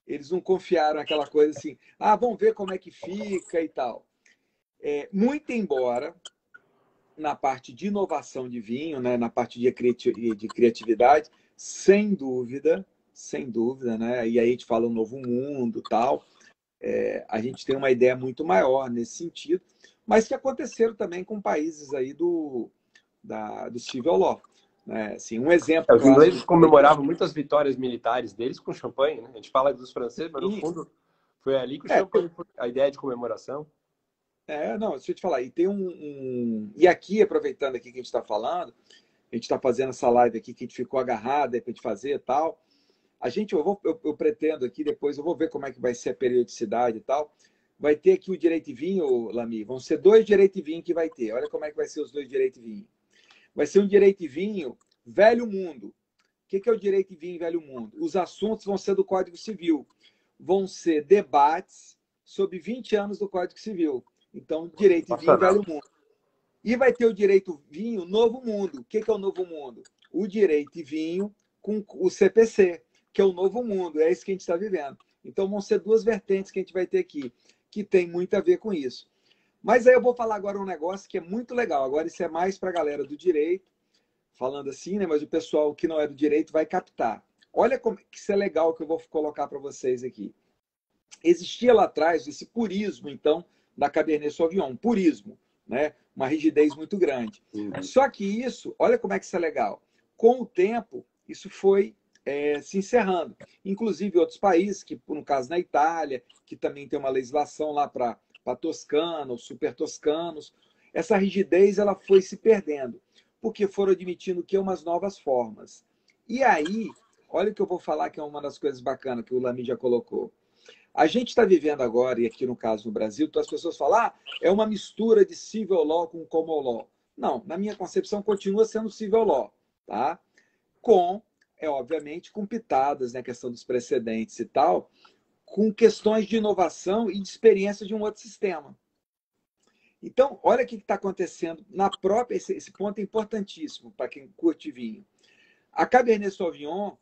Eles não confiaram naquela coisa assim, vamos ver como é que fica e tal. Muito embora na parte de inovação de vinho, né, na parte de criatividade, sem dúvida, né? E aí a gente fala um novo mundo, tal. A gente tem uma ideia muito maior nesse sentido, mas que aconteceram também com países aí do civil law. Né? Assim, um exemplo Os ingleses clássico. comemoravam muitas vitórias militares deles com champanhe, né? A gente fala dos franceses, mas no fundo foi ali que o champanhe foi a ideia de comemoração. Não, deixa eu te falar. E tem E aqui, aproveitando aqui que a gente está falando, a gente está fazendo essa live aqui que a gente ficou agarrado para a gente fazer e tal. Eu pretendo aqui, depois eu vou ver como é que vai ser a periodicidade e tal. Vai ter aqui o direito de vinho, Lami. Vão ser 2 direitos de vinho que vai ter. Olha como é que vai ser os 2 direitos de vinho. Vai ser um direito de vinho velho mundo. O que é o direito de vinho velho mundo? Os assuntos vão ser do Código Civil. Vão ser debates sobre 20 anos do Código Civil. Então, direito de vinho velho mundo. E vai ter o direito vinho novo mundo. O que é o novo mundo? O direito de vinho com o CPC, que é o novo mundo. É isso que a gente está vivendo. Então, vão ser 2 vertentes que a gente vai ter aqui, que tem muito a ver com isso. Mas aí eu vou falar agora um negócio que é muito legal. Agora isso é mais para a galera do direito, falando assim, né? Mas o pessoal que não é do direito vai captar. Olha como que isso é legal que eu vou colocar para vocês aqui. Existia lá atrás esse purismo, então, da Cabernet Sauvignon. Purismo, né? Uma rigidez muito grande. Só que isso, olha como é que isso é legal. Com o tempo, isso foi se encerrando. Inclusive outros países, que no caso na Itália, que também tem uma legislação lá para toscanos, super toscanos, essa rigidez ela foi se perdendo, porque foram admitindo que umas novas formas. E aí, olha o que eu vou falar que é uma das coisas bacanas que o Lami já colocou. A gente está vivendo agora, e aqui no caso no Brasil, então as pessoas falam, é uma mistura de civil law com common law. Não, na minha concepção continua sendo civil law, tá? Obviamente, com pitadas, né, questão dos precedentes e tal, com questões de inovação e de experiência de um outro sistema. Então, olha o que está acontecendo na própria... Esse ponto é importantíssimo para quem curte vinho. A Cabernet Sauvignon,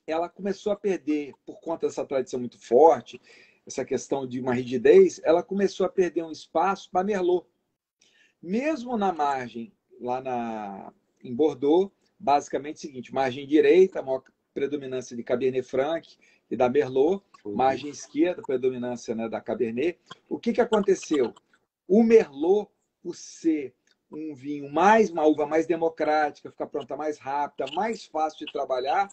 ela começou a perder, por conta dessa tradição muito forte, essa questão de uma rigidez, ela começou a perder um espaço para Merlot. Mesmo na margem, lá em Bordeaux, basicamente é o seguinte, margem direita, a maior predominância de Cabernet Franc, e da Merlot, Uhum. margem esquerda, predominância, né, da Cabernet. O que, que aconteceu? O Merlot, por ser um vinho mais, uma uva mais democrática, ficar pronta mais rápida, mais fácil de trabalhar,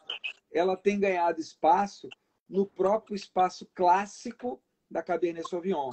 ela tem ganhado espaço no próprio espaço clássico da Cabernet Sauvignon.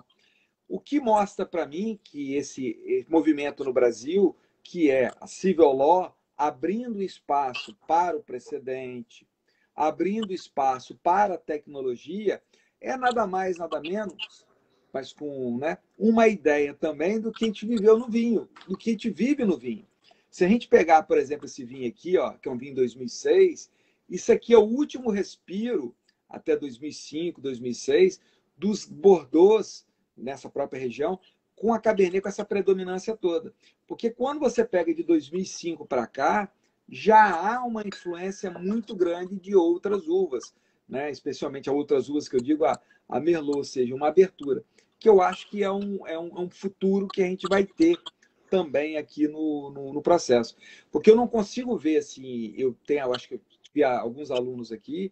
O que mostra para mim que esse movimento no Brasil, que é a civil law, abrindo espaço para o precedente, abrindo espaço para a tecnologia, é nada mais, nada menos, mas com, né, uma ideia também do que a gente viveu no vinho, do que a gente vive no vinho. Se a gente pegar, por exemplo, esse vinho aqui, ó, que é um vinho 2006, isso aqui é o último respiro, até 2005, 2006, dos Bordeaux nessa própria região, com a Cabernet com essa predominância toda. Porque quando você pega de 2005 para cá, já há uma influência muito grande de outras uvas, né? Especialmente outras uvas que eu digo, a Merlot, ou seja, uma abertura, que eu acho que é um futuro que a gente vai ter também aqui no processo. Porque eu não consigo ver, assim, eu acho que eu tive alguns alunos aqui,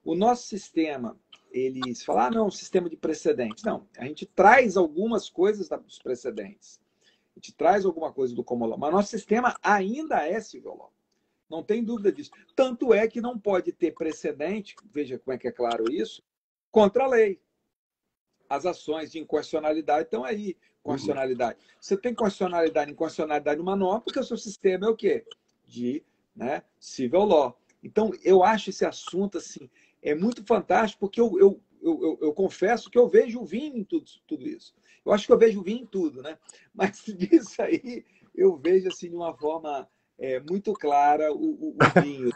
o nosso sistema, eles falam, ah, não, sistema de precedentes. Não, a gente traz algumas coisas dos precedentes. A gente traz alguma coisa do common law, mas nosso sistema ainda é civil law. Não tem dúvida disso. Tanto é que não pode ter precedente, veja como é que é claro isso, contra a lei. As ações de inconstitucionalidade estão aí. Uhum. Constitucionalidade. Você tem constitucionalidade e inconstitucionalidade numa norma, porque o seu sistema é o quê? De, né, civil law. Então, eu acho esse assunto assim, é muito fantástico, porque eu confesso que eu vejo o vinho em tudo isso. Eu acho que eu vejo o vinho em tudo, né? Mas disso aí, eu vejo assim, de uma forma muito clara o vinho.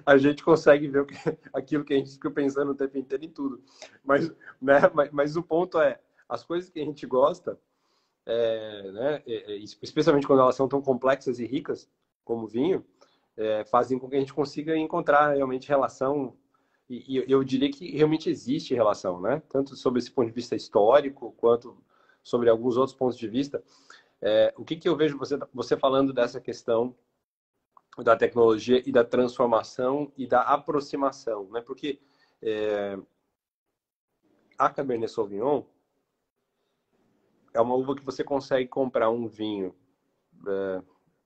A gente consegue ver aquilo que a gente fica pensando o tempo inteiro em tudo. Mas, né, mas o ponto é, as coisas que a gente gosta, né, especialmente quando elas são tão complexas e ricas como o vinho, fazem com que a gente consiga encontrar realmente relação. E eu diria que realmente existe relação, né? Tanto sobre esse ponto de vista histórico, quanto sobre alguns outros pontos de vista. O que eu vejo você falando dessa questão da tecnologia e da transformação e da aproximação, né? Porque a Cabernet Sauvignon é uma uva que você consegue comprar um vinho,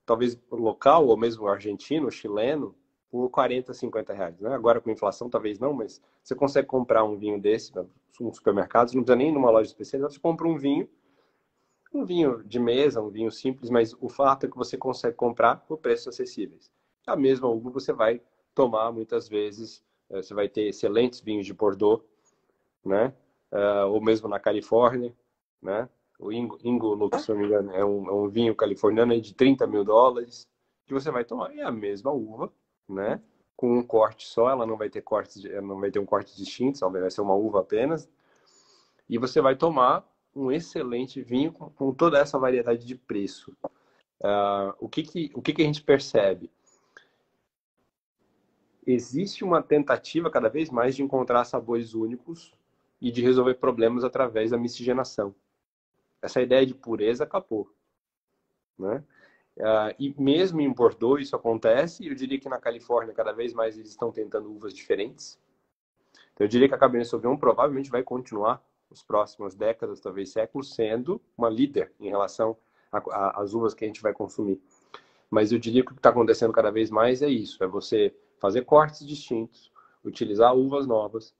talvez local ou mesmo argentino, chileno, por 40, 50 reais, né? Agora com inflação talvez não, mas você consegue comprar um vinho desse nos supermercados, não precisa nem ir numa loja especializada, você compra um vinho de mesa, um vinho simples, mas o fato é que você consegue comprar por preços acessíveis. A mesma uva você vai tomar muitas vezes, você vai ter excelentes vinhos de Bordeaux, né? Ou mesmo na Califórnia, né? O Ingo Lux, se não me engano, é um vinho californiano de US$ 30.000 que você vai tomar. É a mesma uva, né? Com um corte só, ela não vai ter não vai ter um corte distinto, vai ser uma uva apenas. E você vai tomar um excelente vinho com toda essa variedade de preço. O que a gente percebe? Existe uma tentativa cada vez mais de encontrar sabores únicos e de resolver problemas através da miscigenação. Essa ideia de pureza acabou, né? E mesmo em Bordeaux isso acontece, eu diria que na Califórnia cada vez mais eles estão tentando uvas diferentes. Então, eu diria que a Cabernet Sauvignon provavelmente vai continuar nas próximas décadas, talvez séculos, sendo uma líder em relação às uvas que a gente vai consumir. Mas eu diria que o que está acontecendo cada vez mais é isso, é você fazer cortes distintos, utilizar uvas novas,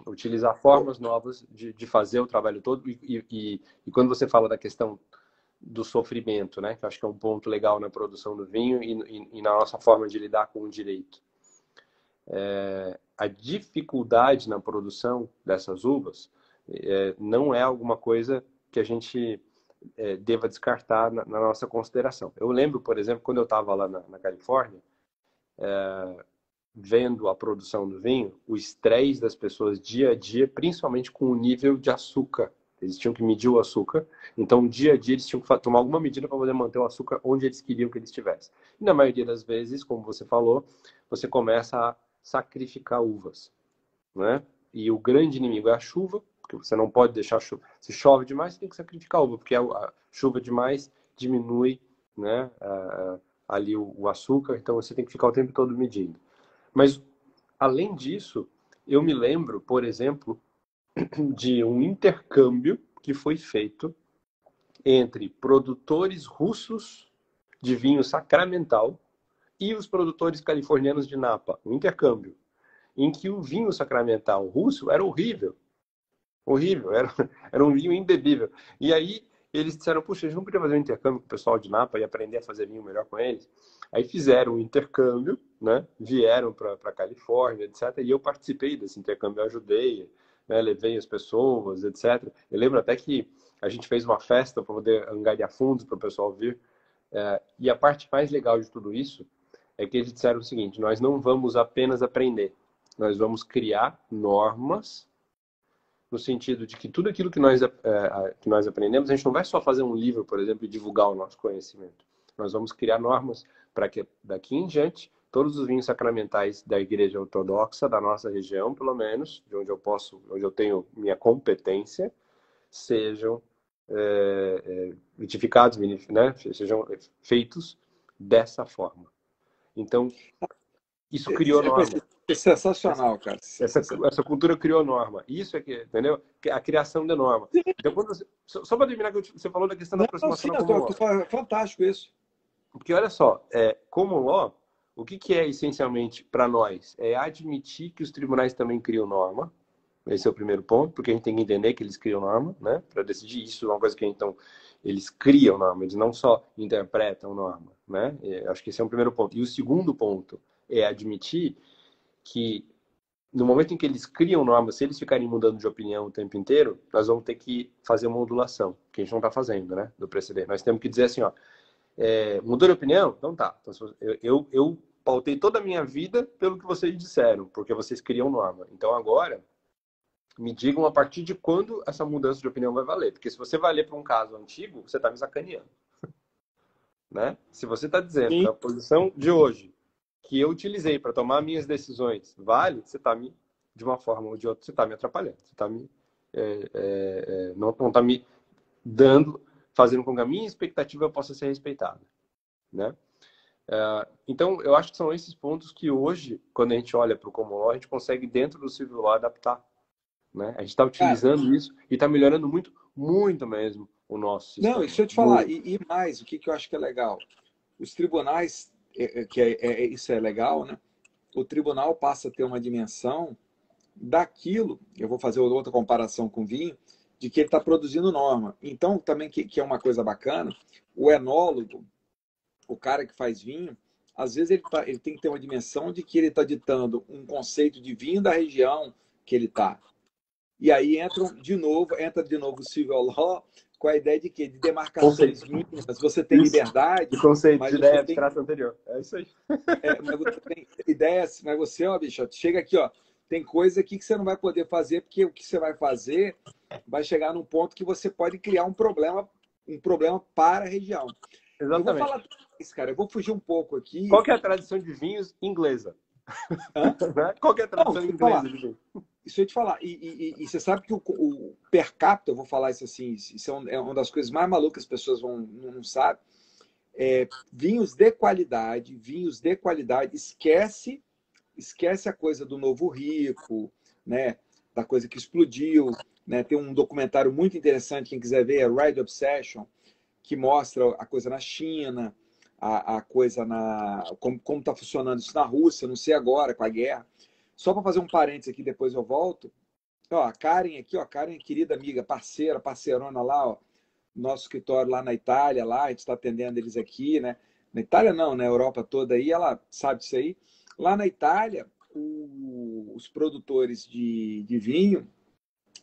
utilizar formas novas de fazer o trabalho todo. E quando você fala da questão do sofrimento, né, que eu acho que é um ponto legal na produção do vinho e na nossa forma de lidar com o direito. A dificuldade na produção dessas uvas não é alguma coisa que a gente deva descartar na nossa consideração. Eu lembro, por exemplo, quando eu estava lá na Califórnia, vendo a produção do vinho, o estresse das pessoas dia a dia, principalmente com o nível de açúcar. Eles tinham que medir o açúcar, então dia a dia eles tinham que tomar alguma medida para poder manter o açúcar onde eles queriam que ele estivesse. E na maioria das vezes, como você falou, você começa a sacrificar uvas, né? E o grande inimigo é a chuva, porque você não pode deixar chuva. Se chove demais, você tem que sacrificar a uva, porque a chuva demais diminui, né, ali o açúcar, então você tem que ficar o tempo todo medindo. Mas, além disso, Eu me lembro, por exemplo, de um intercâmbio que foi feito entre produtores russos de vinho sacramental e os produtores californianos de Napa, um intercâmbio, em que o vinho sacramental russo era horrível, horrível, era um vinho imbebível. E aí eles disseram, puxa, a gente não podia fazer um intercâmbio com o pessoal de Napa e aprender a fazer vinho melhor com eles. Aí fizeram um intercâmbio, né? Vieram para a Califórnia, etc. E eu participei desse intercâmbio, eu ajudei, né? Levei as pessoas, etc. Eu lembro até que a gente fez uma festa para poder angariar fundos para o pessoal vir. E a parte mais legal de tudo isso é que eles disseram o seguinte, nós não vamos apenas aprender, nós vamos criar normas no sentido de que tudo aquilo que nós aprendemos, a gente não vai só fazer um livro, por exemplo, e divulgar o nosso conhecimento. Nós vamos criar normas para que daqui em diante todos os vinhos sacramentais da Igreja Ortodoxa, da nossa região, pelo menos, de onde eu tenho minha competência, sejam vitificados, né? Sejam feitos dessa forma. Então, isso criou norma. É sensacional, cara. Essa cultura criou norma. Isso é que, entendeu? A criação de norma. Então, só para terminar, que você falou da questão da aproximação da common law. Fantástico isso. Porque, olha só, common law, o que é essencialmente para nós? É admitir que os tribunais também criam norma. Esse é o primeiro ponto, porque a gente tem que entender que eles criam norma, né? Para decidir isso, é uma coisa que então eles criam norma, eles não só interpretam norma, né? Acho que esse é o primeiro ponto. E o segundo ponto é admitir que no momento em que eles criam normas, se eles ficarem mudando de opinião o tempo inteiro, nós vamos ter que fazer uma modulação, que a gente não está fazendo, né? Do precedente. Nós temos que dizer assim, ó, mudou de opinião? Então tá. Então, eu pautei toda a minha vida pelo que vocês disseram, porque vocês criam norma. Então agora me digam a partir de quando essa mudança de opinião vai valer. Porque se você vai ler para um caso antigo, você está me sacaneando. Né? Se você está dizendo que a posição de hoje, que eu utilizei para tomar minhas decisões, vale, você está me, de uma forma ou de outra, você está me atrapalhando. Você está me, não está me dando, fazendo com que a minha expectativa possa ser respeitada. Né? Então, eu acho que são esses pontos que hoje, quando a gente olha para o common law, a gente consegue, dentro do civil law, adaptar. Né? A gente está utilizando isso e está melhorando muito, muito mesmo o nosso sistema. Não, deixa eu te falar, e mais, o que eu acho que é legal? Os tribunais, isso é legal, né? O tribunal passa a ter uma dimensão daquilo, eu vou fazer outra comparação com vinho, de que ele está produzindo norma. Então, também que é uma coisa bacana, o enólogo, o cara que faz vinho, às vezes ele tem que ter uma dimensão de que ele está ditando um conceito de vinho da região que ele está. E aí entra de novo o civil law com a ideia de quê? De demarcações mínimas. Você tem liberdade. De conceito, mas de ideia abstrata anterior. É isso aí. Mas você tem ideias, mas você, ó, bicho, chega aqui, ó. Tem coisa aqui que você não vai poder fazer, porque o que você vai fazer vai chegar num ponto que você pode criar um problema para a região. Exatamente. Eu vou falar isso, cara. Eu vou fugir um pouco aqui. Qual que é a tradição de vinhos inglesa? Qual que é a tradição inglesa de vinho? Isso eu ia te falar. E você sabe que o per capita, eu vou falar isso assim, isso é uma das coisas mais malucas que as pessoas não sabem. Vinhos de qualidade, esquece a coisa do novo rico, né? Da coisa que explodiu. Né? Tem um documentário muito interessante, quem quiser ver, é Red Obsession, que mostra a coisa na China, a coisa como está funcionando isso na Rússia, não sei agora, com a guerra. Só para fazer um parênteses aqui, depois eu volto. Ó, a Karen aqui, ó, Karen, querida amiga, parceirona lá, ó, nosso escritório lá na Itália, lá, a gente está atendendo eles aqui, né? Na Itália não, na Europa toda aí, ela sabe disso aí. Lá na Itália, os produtores de vinho,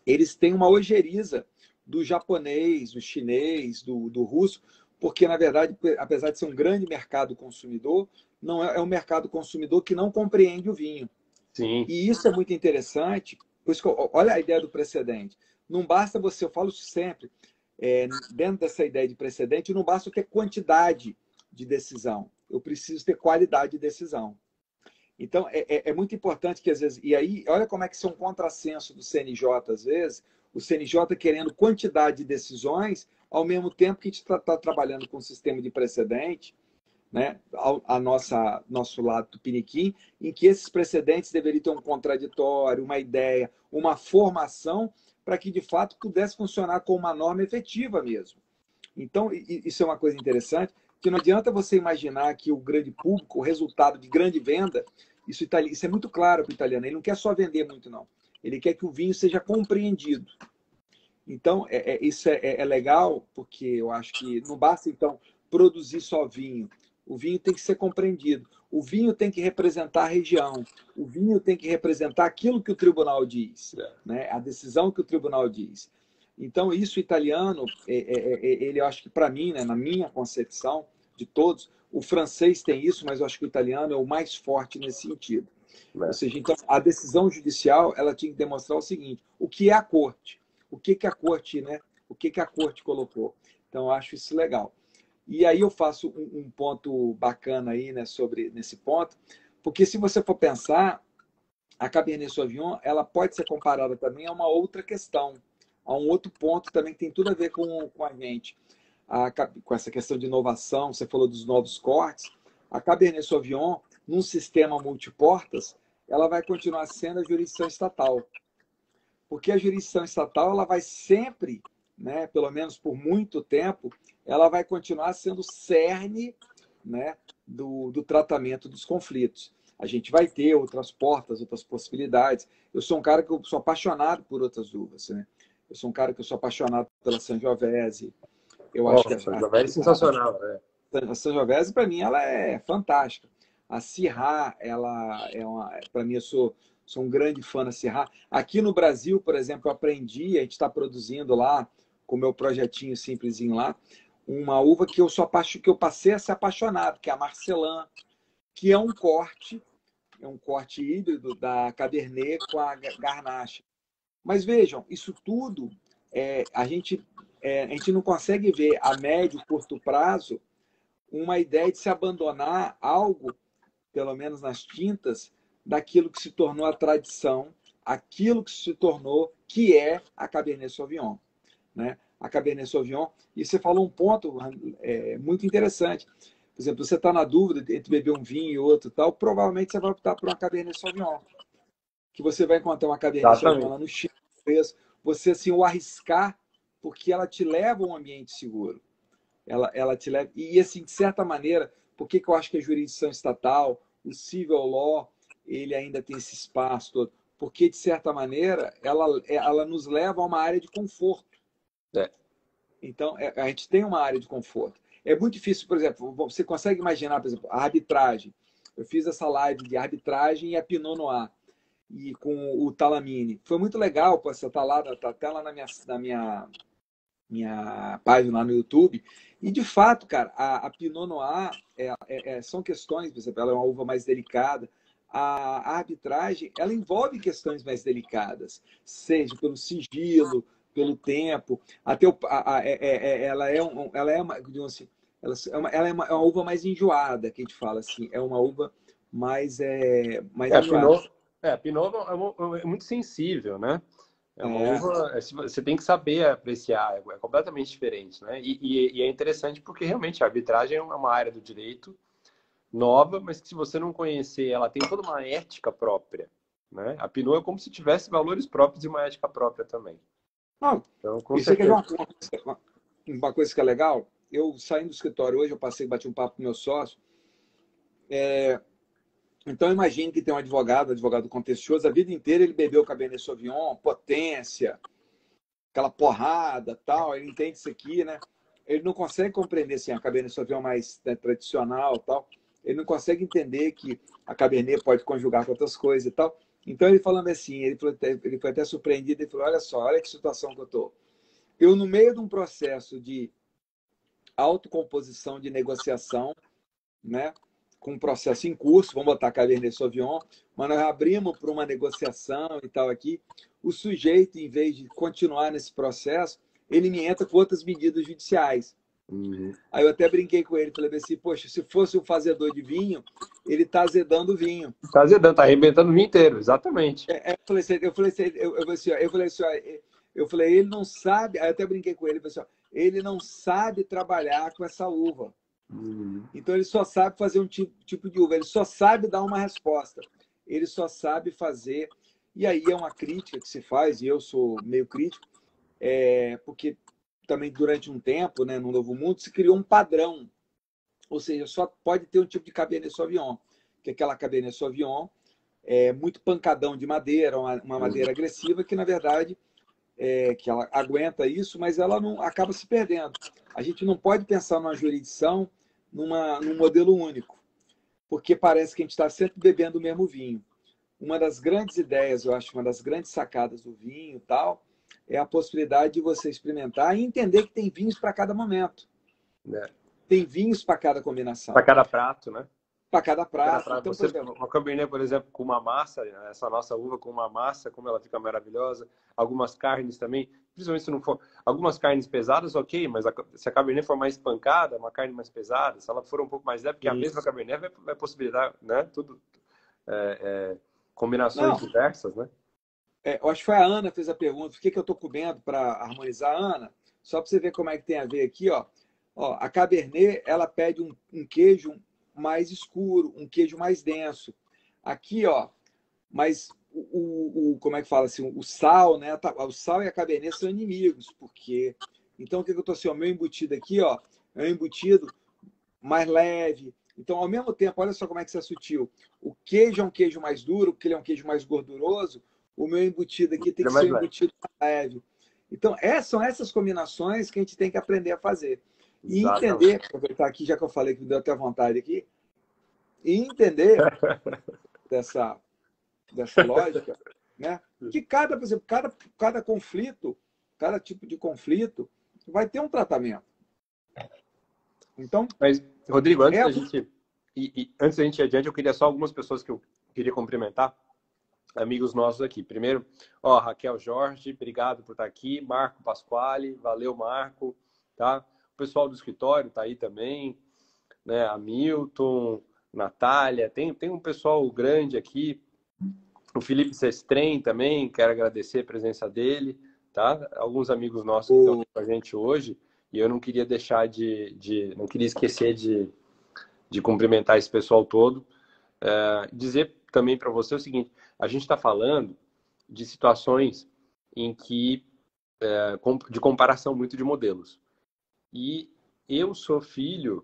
eles têm uma ojeriza do japonês, do chinês, do russo, porque, na verdade, apesar de ser um grande mercado consumidor, não é um mercado consumidor que não compreende o vinho. Sim. E isso é muito interessante. Por isso que, olha a ideia do precedente. Não basta você, eu falo sempre, dentro dessa ideia de precedente, não basta ter quantidade de decisão. Eu preciso ter qualidade de decisão. Então, é muito importante que, às vezes... E aí, olha como é que isso é um contrassenso do CNJ, às vezes. O CNJ querendo quantidade de decisões, ao mesmo tempo que a gente está trabalhando com um sistema de precedente né, nosso lado tupiniquim, em que esses precedentes deveriam ter um contraditório, uma ideia, uma formação, para que de fato pudesse funcionar como uma norma efetiva mesmo. Então, isso é uma coisa interessante, que não adianta você imaginar que o grande público, o resultado de grande venda, isso é muito claro para o italiano, ele não quer só vender muito, não. Ele quer que o vinho seja compreendido. Então, isso é legal, porque eu acho que não basta, então, produzir só vinho. O vinho tem que ser compreendido. O vinho tem que representar a região. O vinho tem que representar aquilo que o tribunal diz, né? A decisão que o tribunal diz. Então, isso italiano, ele, eu acho que para mim, né, na minha concepção de todos, o francês tem isso, mas eu acho que o italiano é o mais forte nesse sentido. Ou seja, então, a decisão judicial, ela tinha que demonstrar o seguinte: o que é a corte? O que a corte, né? O que a corte colocou? Então, eu acho isso legal. E aí eu faço um ponto bacana aí, né, sobre nesse ponto, porque se você for pensar, a Cabernet Sauvignon, ela pode ser comparada também a uma outra questão, a um outro ponto também que tem tudo a ver com a gente, com essa questão de inovação. Você falou dos novos cortes. A Cabernet Sauvignon, num sistema multiportas, ela vai continuar sendo a jurisdição estatal. Porque a jurisdição estatal, ela vai sempre, né, pelo menos por muito tempo, ela vai continuar sendo o cerne, né, do tratamento dos conflitos. A gente vai ter outras portas, outras possibilidades. Eu sou um cara que eu sou apaixonado por outras uvas, né? Eu sou um cara que eu sou apaixonado pela Sangiovese. Eu acho que Sangiovese é sensacional, né? A Sangiovese, para mim, ela é fantástica. A Syrah, para mim, eu sou um grande fã da Syrah. Aqui no Brasil, por exemplo, eu aprendi, a gente está produzindo lá, com o meu projetinho simplesinho lá, uma uva que eu passei a ser apaixonado, que é a Marcelin, que é um corte híbrido da Cabernet com a Garnacha. Mas vejam, isso tudo a gente não consegue ver a médio e curto prazo uma ideia de se abandonar algo, pelo menos nas tintas, daquilo que se tornou a tradição, aquilo que se tornou, que é a Cabernet Sauvignon, né? A Cabernet Sauvignon. E você falou um ponto muito interessante. Por exemplo, você está na dúvida entre beber um vinho e outro, tal, provavelmente você vai optar por uma Cabernet Sauvignon, que você vai encontrar uma Cabernet Sauvignon lá no Chile, você assim o arriscar, porque ela te leva a um ambiente seguro. Ela te leva. E assim, de certa maneira, por que eu acho que a jurisdição estatal, o civil law, ele ainda tem esse espaço todo? Porque, de certa maneira, ela nos leva a uma área de conforto. Então, a gente tem uma área de conforto. É muito difícil, por exemplo, você consegue imaginar, por exemplo, a arbitragem. Eu fiz essa live de arbitragem e a Pinot Noir, e com o Talamine. Foi muito legal, pô, você está lá, tá até lá na minha página lá no YouTube. E, de fato, cara, a Pinot Noir são questões, por exemplo, ela é uma uva mais delicada. A arbitragem, ela envolve questões mais delicadas, seja pelo sigilo, pelo tempo, até ela é uma, digamos assim, ela é uma uva mais enjoada, que a gente fala assim, é uma uva mais enjoada. A Pinot é muito sensível, né? É uma uva, você tem que saber apreciar, é completamente diferente, né? E é interessante porque realmente a arbitragem é uma área do direito nova, mas que se você não conhecer, ela tem toda uma ética própria, né? A Pinot é como se tivesse valores próprios e uma ética própria também. Não, então, com isso aqui é certeza. uma coisa que é legal. Eu saindo do escritório hoje, eu bati um papo com meu sócio. Então, imagine que tem um advogado contencioso, a vida inteira ele bebeu Cabernet Sauvignon, potência, aquela porrada, tal, ele entende isso aqui, né? Ele não consegue compreender assim, a Cabernet Sauvignon mais, né, tradicional, tal. Ele não consegue entender que a Cabernet pode conjugar com outras coisas e tal. Então, ele falando assim, ele foi até surpreendido, ele falou: olha só, olha que situação que eu tô. Eu, no meio de um processo de autocomposição, de negociação, né, com um processo em curso, vamos botar Cabernet Sauvignon, mas nós abrimos para uma negociação e tal aqui. O sujeito, em vez de continuar nesse processo, ele me entra com outras medidas judiciais. Aí eu até brinquei com ele, falei assim: poxa, se fosse um fazedor de vinho, ele está azedando o vinho. Está azedando, está arrebentando o vinho inteiro, exatamente. Eu falei, ele não sabe, aí eu até brinquei com ele, ele não sabe trabalhar com essa uva. Então ele só sabe fazer um tipo de uva, ele só sabe dar uma resposta, ele só sabe fazer. E aí é uma crítica que se faz, e eu sou meio crítico, porque também durante um tempo, né, no Novo Mundo, se criou um padrão, ou seja, só pode ter um tipo de Cabernet Sauvignon, que é aquela Cabernet Sauvignon muito pancadão de madeira, uma madeira agressiva, que na verdade que ela aguenta isso, mas ela não acaba se perdendo. A gente não pode pensar numa jurisdição num modelo único, porque parece que a gente está sempre bebendo o mesmo vinho. Uma das grandes ideias, eu acho, uma das grandes sacadas do vinho e tal, é a possibilidade de você experimentar e entender que tem vinhos para cada momento. Tem vinhos para cada combinação. Para cada prato, né? Para cada prato. Então, você, uma Cabernet, por exemplo, com uma massa, essa nossa uva com uma massa, como ela fica maravilhosa. Algumas carnes também, principalmente se não for... Algumas carnes pesadas, ok, mas se a Cabernet for mais pancada, uma carne mais pesada, se ela for um pouco mais leve, porque a mesma Cabernet vai possibilitar, né? Tudo... combinações diversas, né? Eu acho que foi a Ana que fez a pergunta, o que eu estou comendo para harmonizar, Ana? Só para você ver como é que tem a ver aqui, ó. A Cabernet, ela pede um queijo mais escuro, um queijo mais denso. Aqui, ó, mas como é que fala assim, o sal, né? O sal e a Cabernet são inimigos, porque então o que eu estou assim, o meu embutido aqui, ó, é um embutido mais leve. Então, ao mesmo tempo, olha só como é que isso é sutil. O queijo é um queijo mais duro, porque ele é um queijo mais gorduroso. O meu embutido aqui tem que ser um embutido mais leve. Então, são essas combinações que a gente tem que aprender a fazer. E entender, aproveitar aqui, já que eu falei que me deu até vontade aqui, e entender dessa lógica, né? Que por exemplo, cada conflito, cada tipo de conflito vai ter um tratamento. Então, mas, Rodrigo, antes da gente ir adiante, eu queria só algumas pessoas que eu queria cumprimentar, amigos nossos aqui. Primeiro, Raquel Jorge, obrigado por estar aqui. Marco Pasquale, valeu, Marco. Tá? O pessoal do escritório está aí também, né? Hamilton, Natália, tem um pessoal grande aqui. O Felipe Sestrem também, quero agradecer a presença dele, tá? Alguns amigos nossos que estão com a gente hoje, e eu não queria deixar não queria esquecer de cumprimentar esse pessoal todo. Dizer também para você o seguinte, a gente está falando de situações em que de comparação muito de modelos. E eu sou filho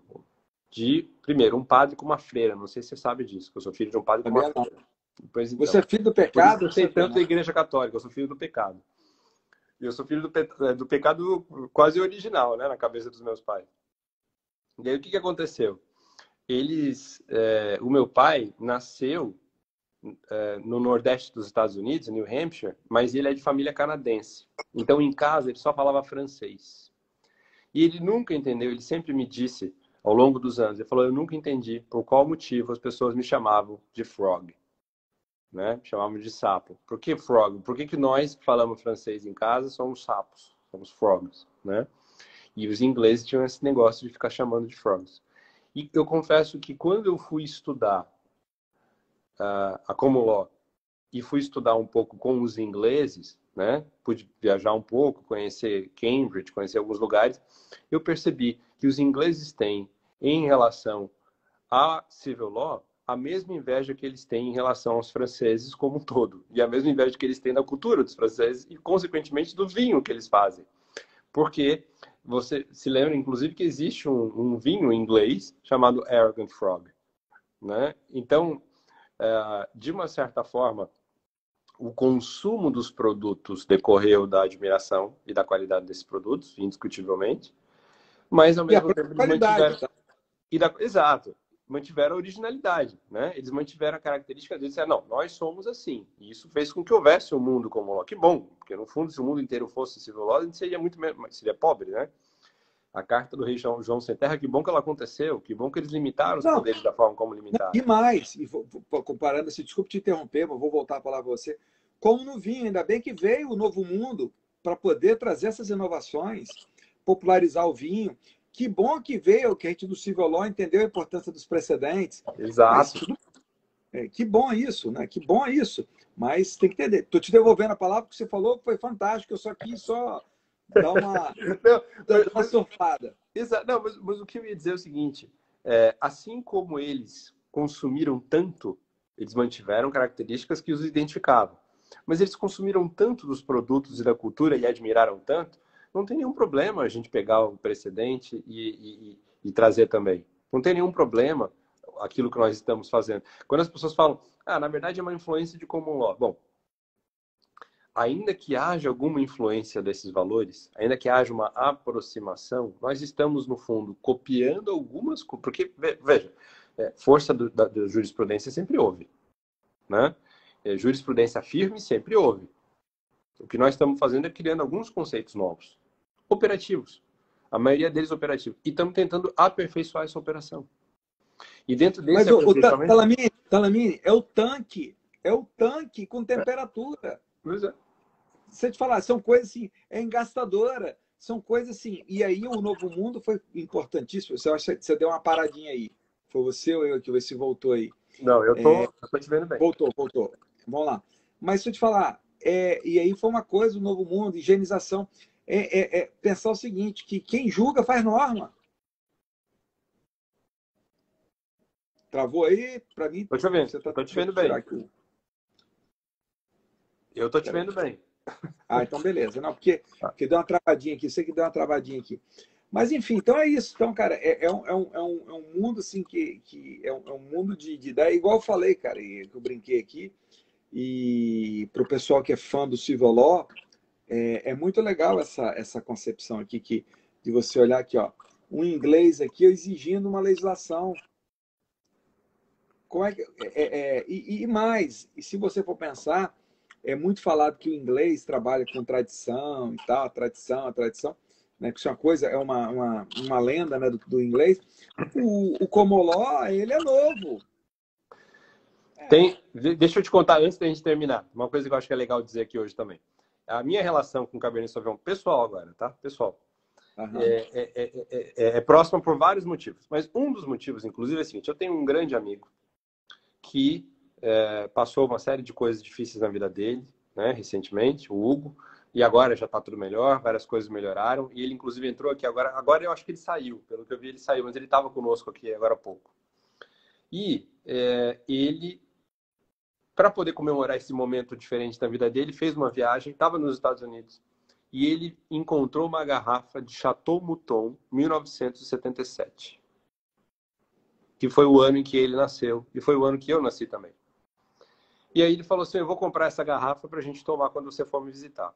de, primeiro, um padre com uma freira. Não sei se você sabe disso, que eu sou filho de um padre com uma freira. Pois então, você é filho do pecado? Por isso eu sei tanto da Igreja Católica, eu sou filho do pecado. E eu sou filho do pecado quase original, né, na cabeça dos meus pais. E aí o que aconteceu? O meu pai nasceu no Nordeste dos Estados Unidos, em New Hampshire, mas ele é de família canadense. Então, em casa, ele só falava francês. E ele nunca entendeu, ele sempre me disse, ao longo dos anos, ele falou, eu nunca entendi por qual motivo as pessoas me chamavam de frog, né? Me chamavam de sapo. Por que frog? Por que nós que falamos francês em casa somos sapos, somos frogs, né? E os ingleses tinham esse negócio de ficar chamando de frogs. E eu confesso que quando eu fui estudar a Common Law e fui estudar um pouco com os ingleses, né? Pude viajar um pouco, conhecer Cambridge, conhecer alguns lugares, eu percebi que os ingleses têm, em relação a Civil Law, a mesma inveja que eles têm em relação aos franceses como um todo. E a mesma inveja que eles têm da cultura dos franceses e, consequentemente, do vinho que eles fazem. Porque você se lembra, inclusive, que existe um vinho inglês chamado Arrogant Frog, né? Então, de uma certa forma, o consumo dos produtos decorreu da admiração e da qualidade desses produtos, indiscutivelmente, mas, ao mesmo tempo, eles mantiveram... Exato. Mantiveram a originalidade, né? Eles mantiveram a característica deles. Não, nós somos assim. E isso fez com que houvesse um mundo como o Law. Que bom, porque no fundo, se o mundo inteiro fosse Civil Law, a gente seria seria pobre, né? A carta do rei João Sem Terra, que bom que ela aconteceu, que bom que eles limitaram os poderes da forma como limitaram. E mais, comparando, desculpe te interromper, mas vou voltar a falar para você. Como no vinho, ainda bem que veio o Novo Mundo para poder trazer essas inovações, popularizar o vinho. Que bom que veio, que a gente do Civil Law entendeu a importância dos precedentes. Exato. Que bom isso, né? Que bom isso. Mas tem que entender. Estou te devolvendo a palavra que você falou, que foi fantástico. Eu só quis dar uma surfada. Exato. Não, mas o que eu ia dizer é o seguinte, assim como eles consumiram tanto, eles mantiveram características que os identificavam. Mas eles consumiram tanto dos produtos e da cultura e admiraram tanto, não tem nenhum problema a gente pegar o precedente e trazer também. Não tem nenhum problema aquilo que nós estamos fazendo. Quando as pessoas falam, na verdade é uma influência de common law. Bom, ainda que haja alguma influência desses valores, ainda que haja uma aproximação, nós estamos, no fundo, copiando algumas coisas. Porque, veja, força da jurisprudência sempre houve, né? Jurisprudência firme sempre houve. O que nós estamos fazendo é criando alguns conceitos novos, operativos. A maioria deles operativos. E estamos tentando aperfeiçoar essa operação. E dentro desse Mas o aperfeiçoamento... Talamini, é o tanque com temperatura. Pois é. Se eu te falar, são coisas assim, é engastadora, são coisas assim. E aí o Novo Mundo foi importantíssimo. Você acha que você deu uma paradinha aí? Foi você ou eu que você voltou aí? Não, eu tô te vendo bem. Voltou. Vamos lá. Mas se eu te falar, e aí foi uma coisa, o Novo Mundo, higienização. Pensar o seguinte, que quem julga faz norma. Travou aí? Para mim, Tô te vendo. você tá, tô te vendo bem. Eu tô te vendo bem. Então beleza. Não, porque deu uma travadinha aqui. Sei que deu uma travadinha aqui. Mas enfim, então é isso. Então, cara, é um mundo assim que é um mundo de ideia. Igual eu falei, cara, e eu brinquei aqui. E para o pessoal que é fã do Civil Law, é muito legal essa concepção aqui de você olhar aqui, ó, um inglês aqui exigindo uma legislação. Como é que e mais? E se você for pensar, é muito falado que o inglês trabalha com tradição e tal, a tradição, né? Que isso é uma coisa, é uma lenda, né, do inglês. O common law, ele é novo. Deixa eu te contar antes da gente terminar. Uma coisa que eu acho que é legal dizer aqui hoje também. A minha relação com o Cabernet Sauvignon, pessoal agora, tá? Pessoal. Uhum. É próxima por vários motivos. Mas um dos motivos, inclusive, é o seguinte. Eu tenho um grande amigo que passou uma série de coisas difíceis na vida dele, né, recentemente, o Hugo, e agora já está tudo melhor, várias coisas melhoraram, e ele inclusive entrou aqui agora eu acho que ele saiu, pelo que eu vi ele saiu, mas ele estava conosco aqui agora há pouco. E ele, para poder comemorar esse momento diferente da vida dele, fez uma viagem, estava nos Estados Unidos, e ele encontrou uma garrafa de Chateau Mouton 1977. Que foi o ano em que ele nasceu, e foi o ano que eu nasci também. E aí ele falou assim, eu vou comprar essa garrafa para a gente tomar quando você for me visitar.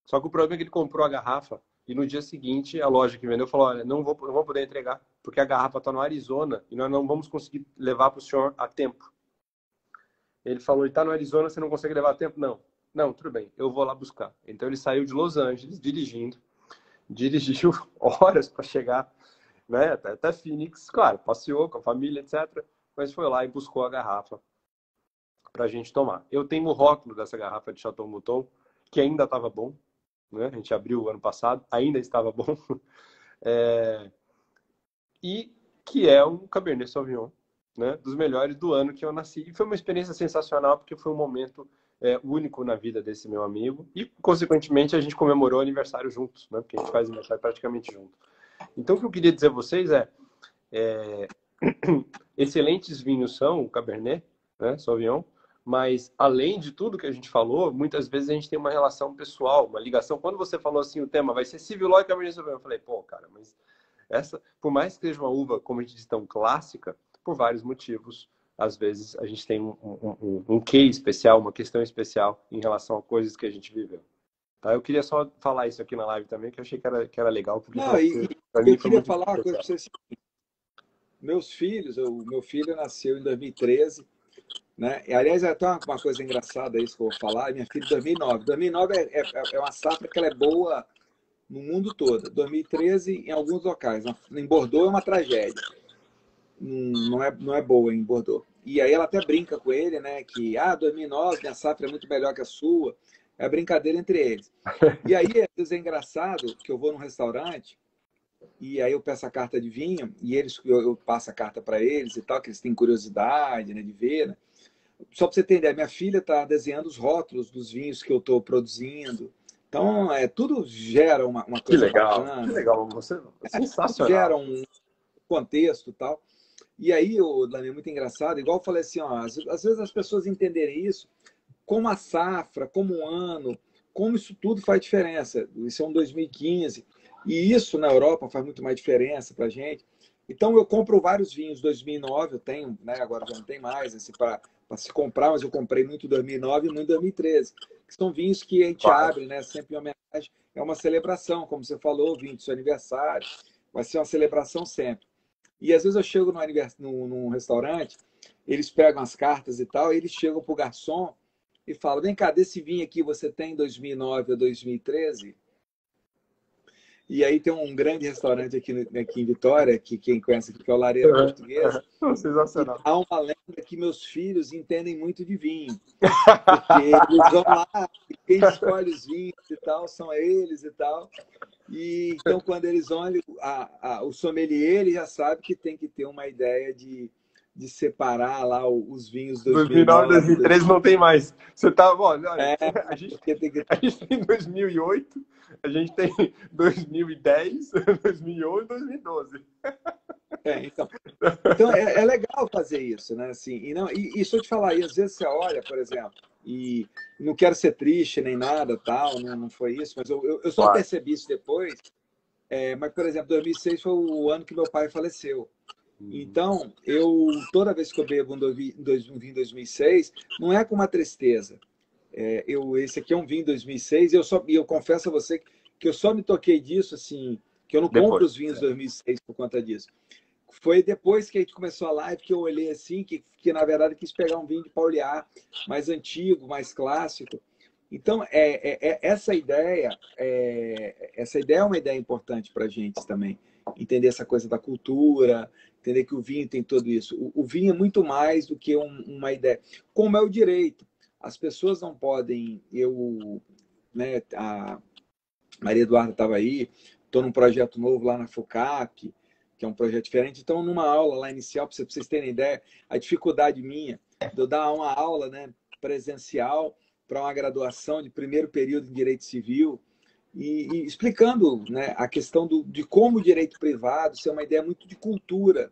Só que o problema é que ele comprou a garrafa e no dia seguinte a loja que vendeu falou, olha, não vou poder entregar, porque a garrafa está no Arizona e nós não vamos conseguir levar para o senhor a tempo. Ele falou, está no Arizona, você não consegue levar a tempo? Não, tudo bem, eu vou lá buscar. Então ele saiu de Los Angeles dirigiu horas para chegar, né, até Phoenix, claro, passeou com a família, etc. Mas foi lá e buscou a garrafa para a gente tomar. Eu tenho o rótulo dessa garrafa de Chateau Mouton, que ainda estava bom, né? A gente abriu o ano passado, ainda estava bom. E que é um Cabernet Sauvignon, né? Dos melhores do ano que eu nasci. E foi uma experiência sensacional, porque foi um momento único na vida desse meu amigo. E, consequentemente, a gente comemorou o aniversário juntos, né? Porque a gente faz aniversário praticamente junto. Então, o que eu queria dizer a vocês excelentes vinhos são o Cabernet, né, Sauvignon, mas além de tudo que a gente falou, muitas vezes a gente tem uma relação pessoal, uma ligação. Quando você falou assim, o tema vai ser Civil Law e Cabernet Sauvignon, eu falei, pô, cara, mas essa, por mais que seja uma uva, como a gente diz, tão clássica, por vários motivos, às vezes a gente tem um quê especial, uma questão especial em relação a coisas que a gente viveu. Tá? Eu queria só falar isso aqui na live também, que eu achei que era legal. Porque eu queria falar uma coisa para vocês. Meus filhos, o meu filho nasceu em 2013, né? E, aliás, é até uma coisa engraçada isso que eu vou falar. Minha filha, 2009. 2009 é uma safra que ela é boa no mundo todo. 2013, em alguns locais. Em Bordeaux é uma tragédia. Não é boa em Bordeaux. E aí ela até brinca com ele, né? Que 2009, minha safra é muito melhor que a sua. É a brincadeira entre eles. E aí, às vezes é engraçado que eu vou num restaurante e aí eu peço a carta de vinho e eu passo a carta para eles e tal, que eles têm curiosidade, né, de ver, né? Só para você entender, minha filha está desenhando os rótulos dos vinhos que eu estou produzindo, Então, tudo gera uma coisa Que bacana, legal, você é gera sensacional. um contexto e tal. E aí, Dani, é muito engraçado, igual eu falei assim, ó, às vezes as pessoas entenderem isso, como a safra, como um ano, como isso tudo faz diferença. Isso é um 2015, e isso na Europa faz muito mais diferença para a gente. Então, eu compro vários vinhos 2009, eu tenho, né, agora já não tem mais, assim, para se comprar, mas eu comprei muito em 2009 e muito em 2013, que são vinhos que a gente Claro. abre, né, sempre em homenagem, é uma celebração, como você falou, vinho do seu aniversário, vai ser uma celebração sempre. E às vezes eu chego num restaurante, eles pegam as cartas e tal, e eles chegam pro garçom e falam: vem cá, desse vinho aqui você tem 2009 ou 2013? E aí tem um grande restaurante aqui em Vitória, que quem conhece aqui, que é o Lareira Portuguesa, e Sensacional. há uma lenda que meus filhos entendem muito de vinho, porque eles vão lá, e quem escolhe os vinhos e tal são eles e tal. E então, quando eles olham o sommelier, ele já sabe que tem que ter uma ideia de separar lá os vinhos 2009, 2009, 2013 não tem mais. Você tá, olha, é, a gente, porque tem que. a gente tem 2008, a gente tem 2010, 2011, 2012. Então é legal fazer isso, né? Assim, e deixa eu te falar, e às vezes você olha, por exemplo, e não quero ser triste nem nada, tal, não foi isso, mas eu só Claro. percebi isso depois. Mas, por exemplo, 2006 foi o ano que meu pai faleceu. Então, toda vez que eu bebo um vinho em 2006, não é com uma tristeza. Esse aqui é um vinho 2006 e eu confesso a você que eu só me toquei disso, assim, que eu não compro Depois. os vinhos 2006 por conta disso. Foi depois que a gente começou a live que eu olhei assim, que na verdade quis pegar um vinho de Pauliá mais antigo, mais clássico. Então, essa ideia é uma ideia importante para a gente também. Entender essa coisa da cultura, entender que o vinho tem tudo isso. O vinho é muito mais do que uma ideia. Como é o direito. As pessoas não podem. Né, a Maria Eduarda estava aí, estou num projeto novo lá na FUCAP, que é um projeto diferente. Então, numa aula lá inicial, para vocês terem ideia, a dificuldade minha de eu dar uma aula, né, presencial para uma graduação de primeiro período em Direito Civil e explicando, né, a questão de como o direito privado ser uma ideia muito de cultura,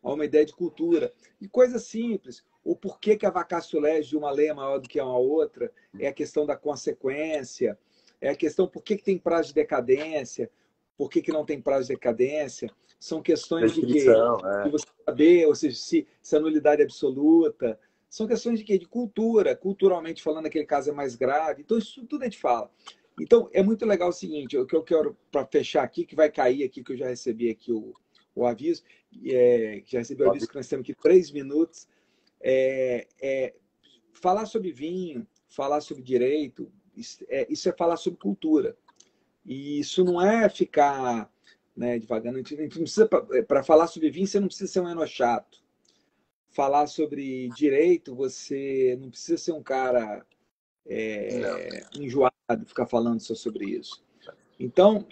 uma ideia de cultura. E coisa simples, o porquê que a vacatio legis de uma lei é maior do que uma outra, é a questão da consequência, é a questão por que tem prazo de decadência, por que não tem prazo de decadência, são questões de quê? Descrição, De você saber, ou seja, se a nulidade é absoluta, são questões de quê? De cultura, culturalmente falando, aquele caso é mais grave, então isso tudo a gente fala. Então, é muito legal o seguinte, o que eu quero para fechar aqui, que vai cair aqui, que eu já recebi aqui o aviso, que já recebi o aviso que nós temos aqui 3 minutos, falar sobre vinho, falar sobre direito, isso é falar sobre cultura. E isso não é ficar, né, devagando. A gente não precisa, para falar sobre vinho, você não precisa ser um enochato. Falar sobre direito, você não precisa ser um cara enjoado, ficar falando só sobre isso. Então,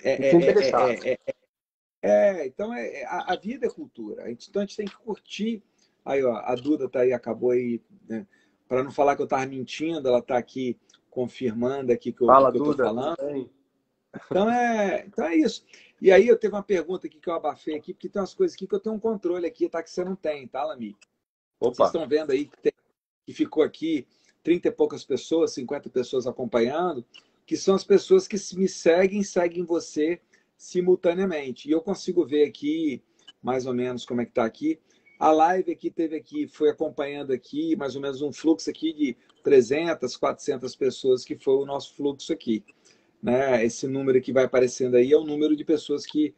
a vida é cultura. Então a gente tem que curtir. Aí, ó, a Duda tá aí, acabou aí, né? Para não falar que eu estava mentindo, ela está aqui confirmando aqui que Fala, que eu estou Duda, tudo falando. bem? Então é isso. E aí eu teve uma pergunta aqui que eu abafei aqui, porque tem umas coisas aqui que eu tenho um controle aqui, tá? Que você não tem, tá, Lami? Vocês Opa, estão vendo aí que ficou aqui 30 e poucas pessoas, 50 pessoas acompanhando, que são as pessoas que me seguem você simultaneamente. E eu consigo ver aqui, mais ou menos, como é que está aqui. A live foi acompanhando aqui, mais ou menos um fluxo aqui de 300, 400 pessoas, que foi o nosso fluxo aqui. Né? Esse número que vai aparecendo aí é o número de pessoas que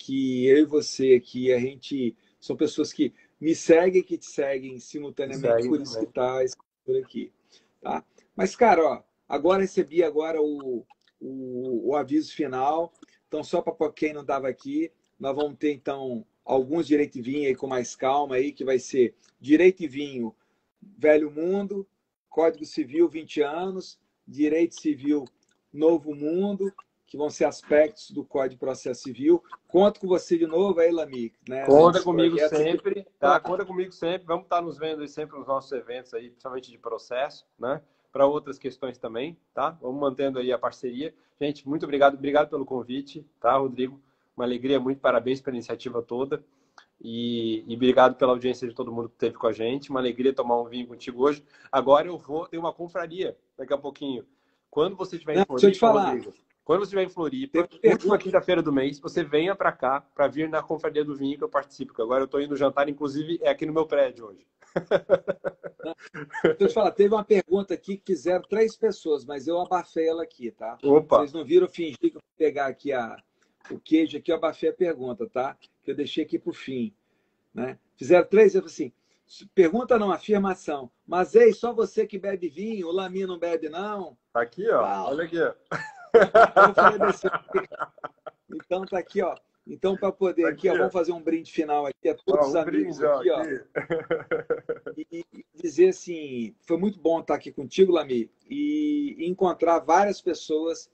eu e você aqui, são pessoas que me seguem, que te seguem simultaneamente, segue por isso que também. está esse número aqui. Tá? Mas, cara, ó, agora recebi agora o aviso final. Então, só para quem não estava aqui, nós vamos ter, então, alguns direito e vinho aí com mais calma aí, que vai ser direito e vinho Velho Mundo, Código Civil 20 anos, Direito Civil Novo Mundo, que vão ser aspectos do Código de Processo Civil. Conto com você de novo aí, Lami, né, Conta nesses comigo projetos. sempre, tá? Conta comigo sempre. Vamos estar nos vendo aí sempre nos nossos eventos aí, principalmente de processo, né? para outras questões também, tá? Vamos mantendo aí a parceria. Gente, muito obrigado. Obrigado pelo convite, tá, Rodrigo? Uma alegria, muito parabéns pela iniciativa toda. E obrigado pela audiência de todo mundo que esteve com a gente. Uma alegria tomar um vinho contigo hoje. Agora eu vou ter uma confraria daqui a pouquinho. Quando você estiver em Não, deixa eu te Floripa, falar. Rodrigo, quando você estiver em Floripa, Tem última quinta-feira do mês, você venha para cá para vir na confraria do vinho que eu participo. Que agora eu estou indo jantar, inclusive é aqui no meu prédio hoje. Deixa eu te falar, teve uma pergunta aqui que fizeram 3 pessoas, mas eu abafei ela aqui, tá? Opa! Vocês não viram, eu fingi que eu vou pegar aqui o queijo aqui, eu abafei a pergunta, tá? Que eu deixei aqui para o fim, né? Fizeram 3, eu falei assim, pergunta não, afirmação. Mas, ei, só você que bebe vinho, o Lami não bebe, não? Aqui, ó. Uau. Olha aqui, ó. Eu falei desse... Então, tá aqui, ó. Então, para poder aqui, ó, vamos fazer um brinde final aqui a todos os amigos brinde, aqui, ó. E dizer assim, foi muito bom estar aqui contigo, Lami, e encontrar várias pessoas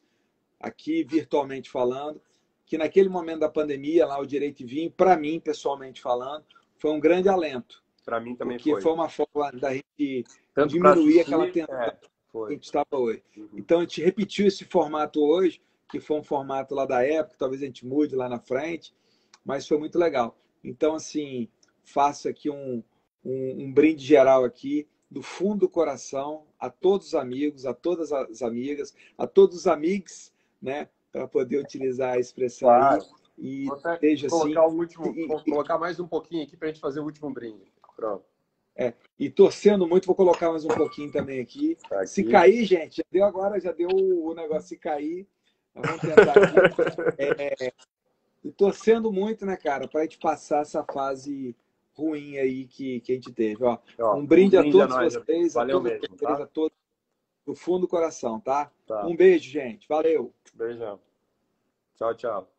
aqui, virtualmente falando, que naquele momento da pandemia, lá o Direito e Vinho, para mim, pessoalmente falando, foi um grande alento. Para mim também porque foi uma forma da gente tanto diminuir assistir, aquela tensão que a gente estava hoje. Então, a gente repetiu esse formato hoje, que foi um formato lá da época, talvez a gente mude lá na frente, mas foi muito legal. Então, assim, faço aqui um brinde geral aqui, do fundo do coração, a todos os amigos, a todas as amigas, a todos os amigos, né, para poder utilizar a expressão aí. E seja assim. Vou colocar mais um pouquinho aqui para a gente fazer o último brinde. Pronto. E torcendo muito, vou colocar mais um pouquinho também aqui. Tá aqui. Se cair, gente, já deu o negócio. Se cair, vamos tentar aqui. E torcendo muito, né, cara, para a gente passar essa fase ruim aí que a gente teve. Ó, um brinde a todos vocês, valeu mesmo, tá? a todos, do fundo do coração, tá? Tá. Um beijo, gente. Valeu. Beijão. Tchau, tchau.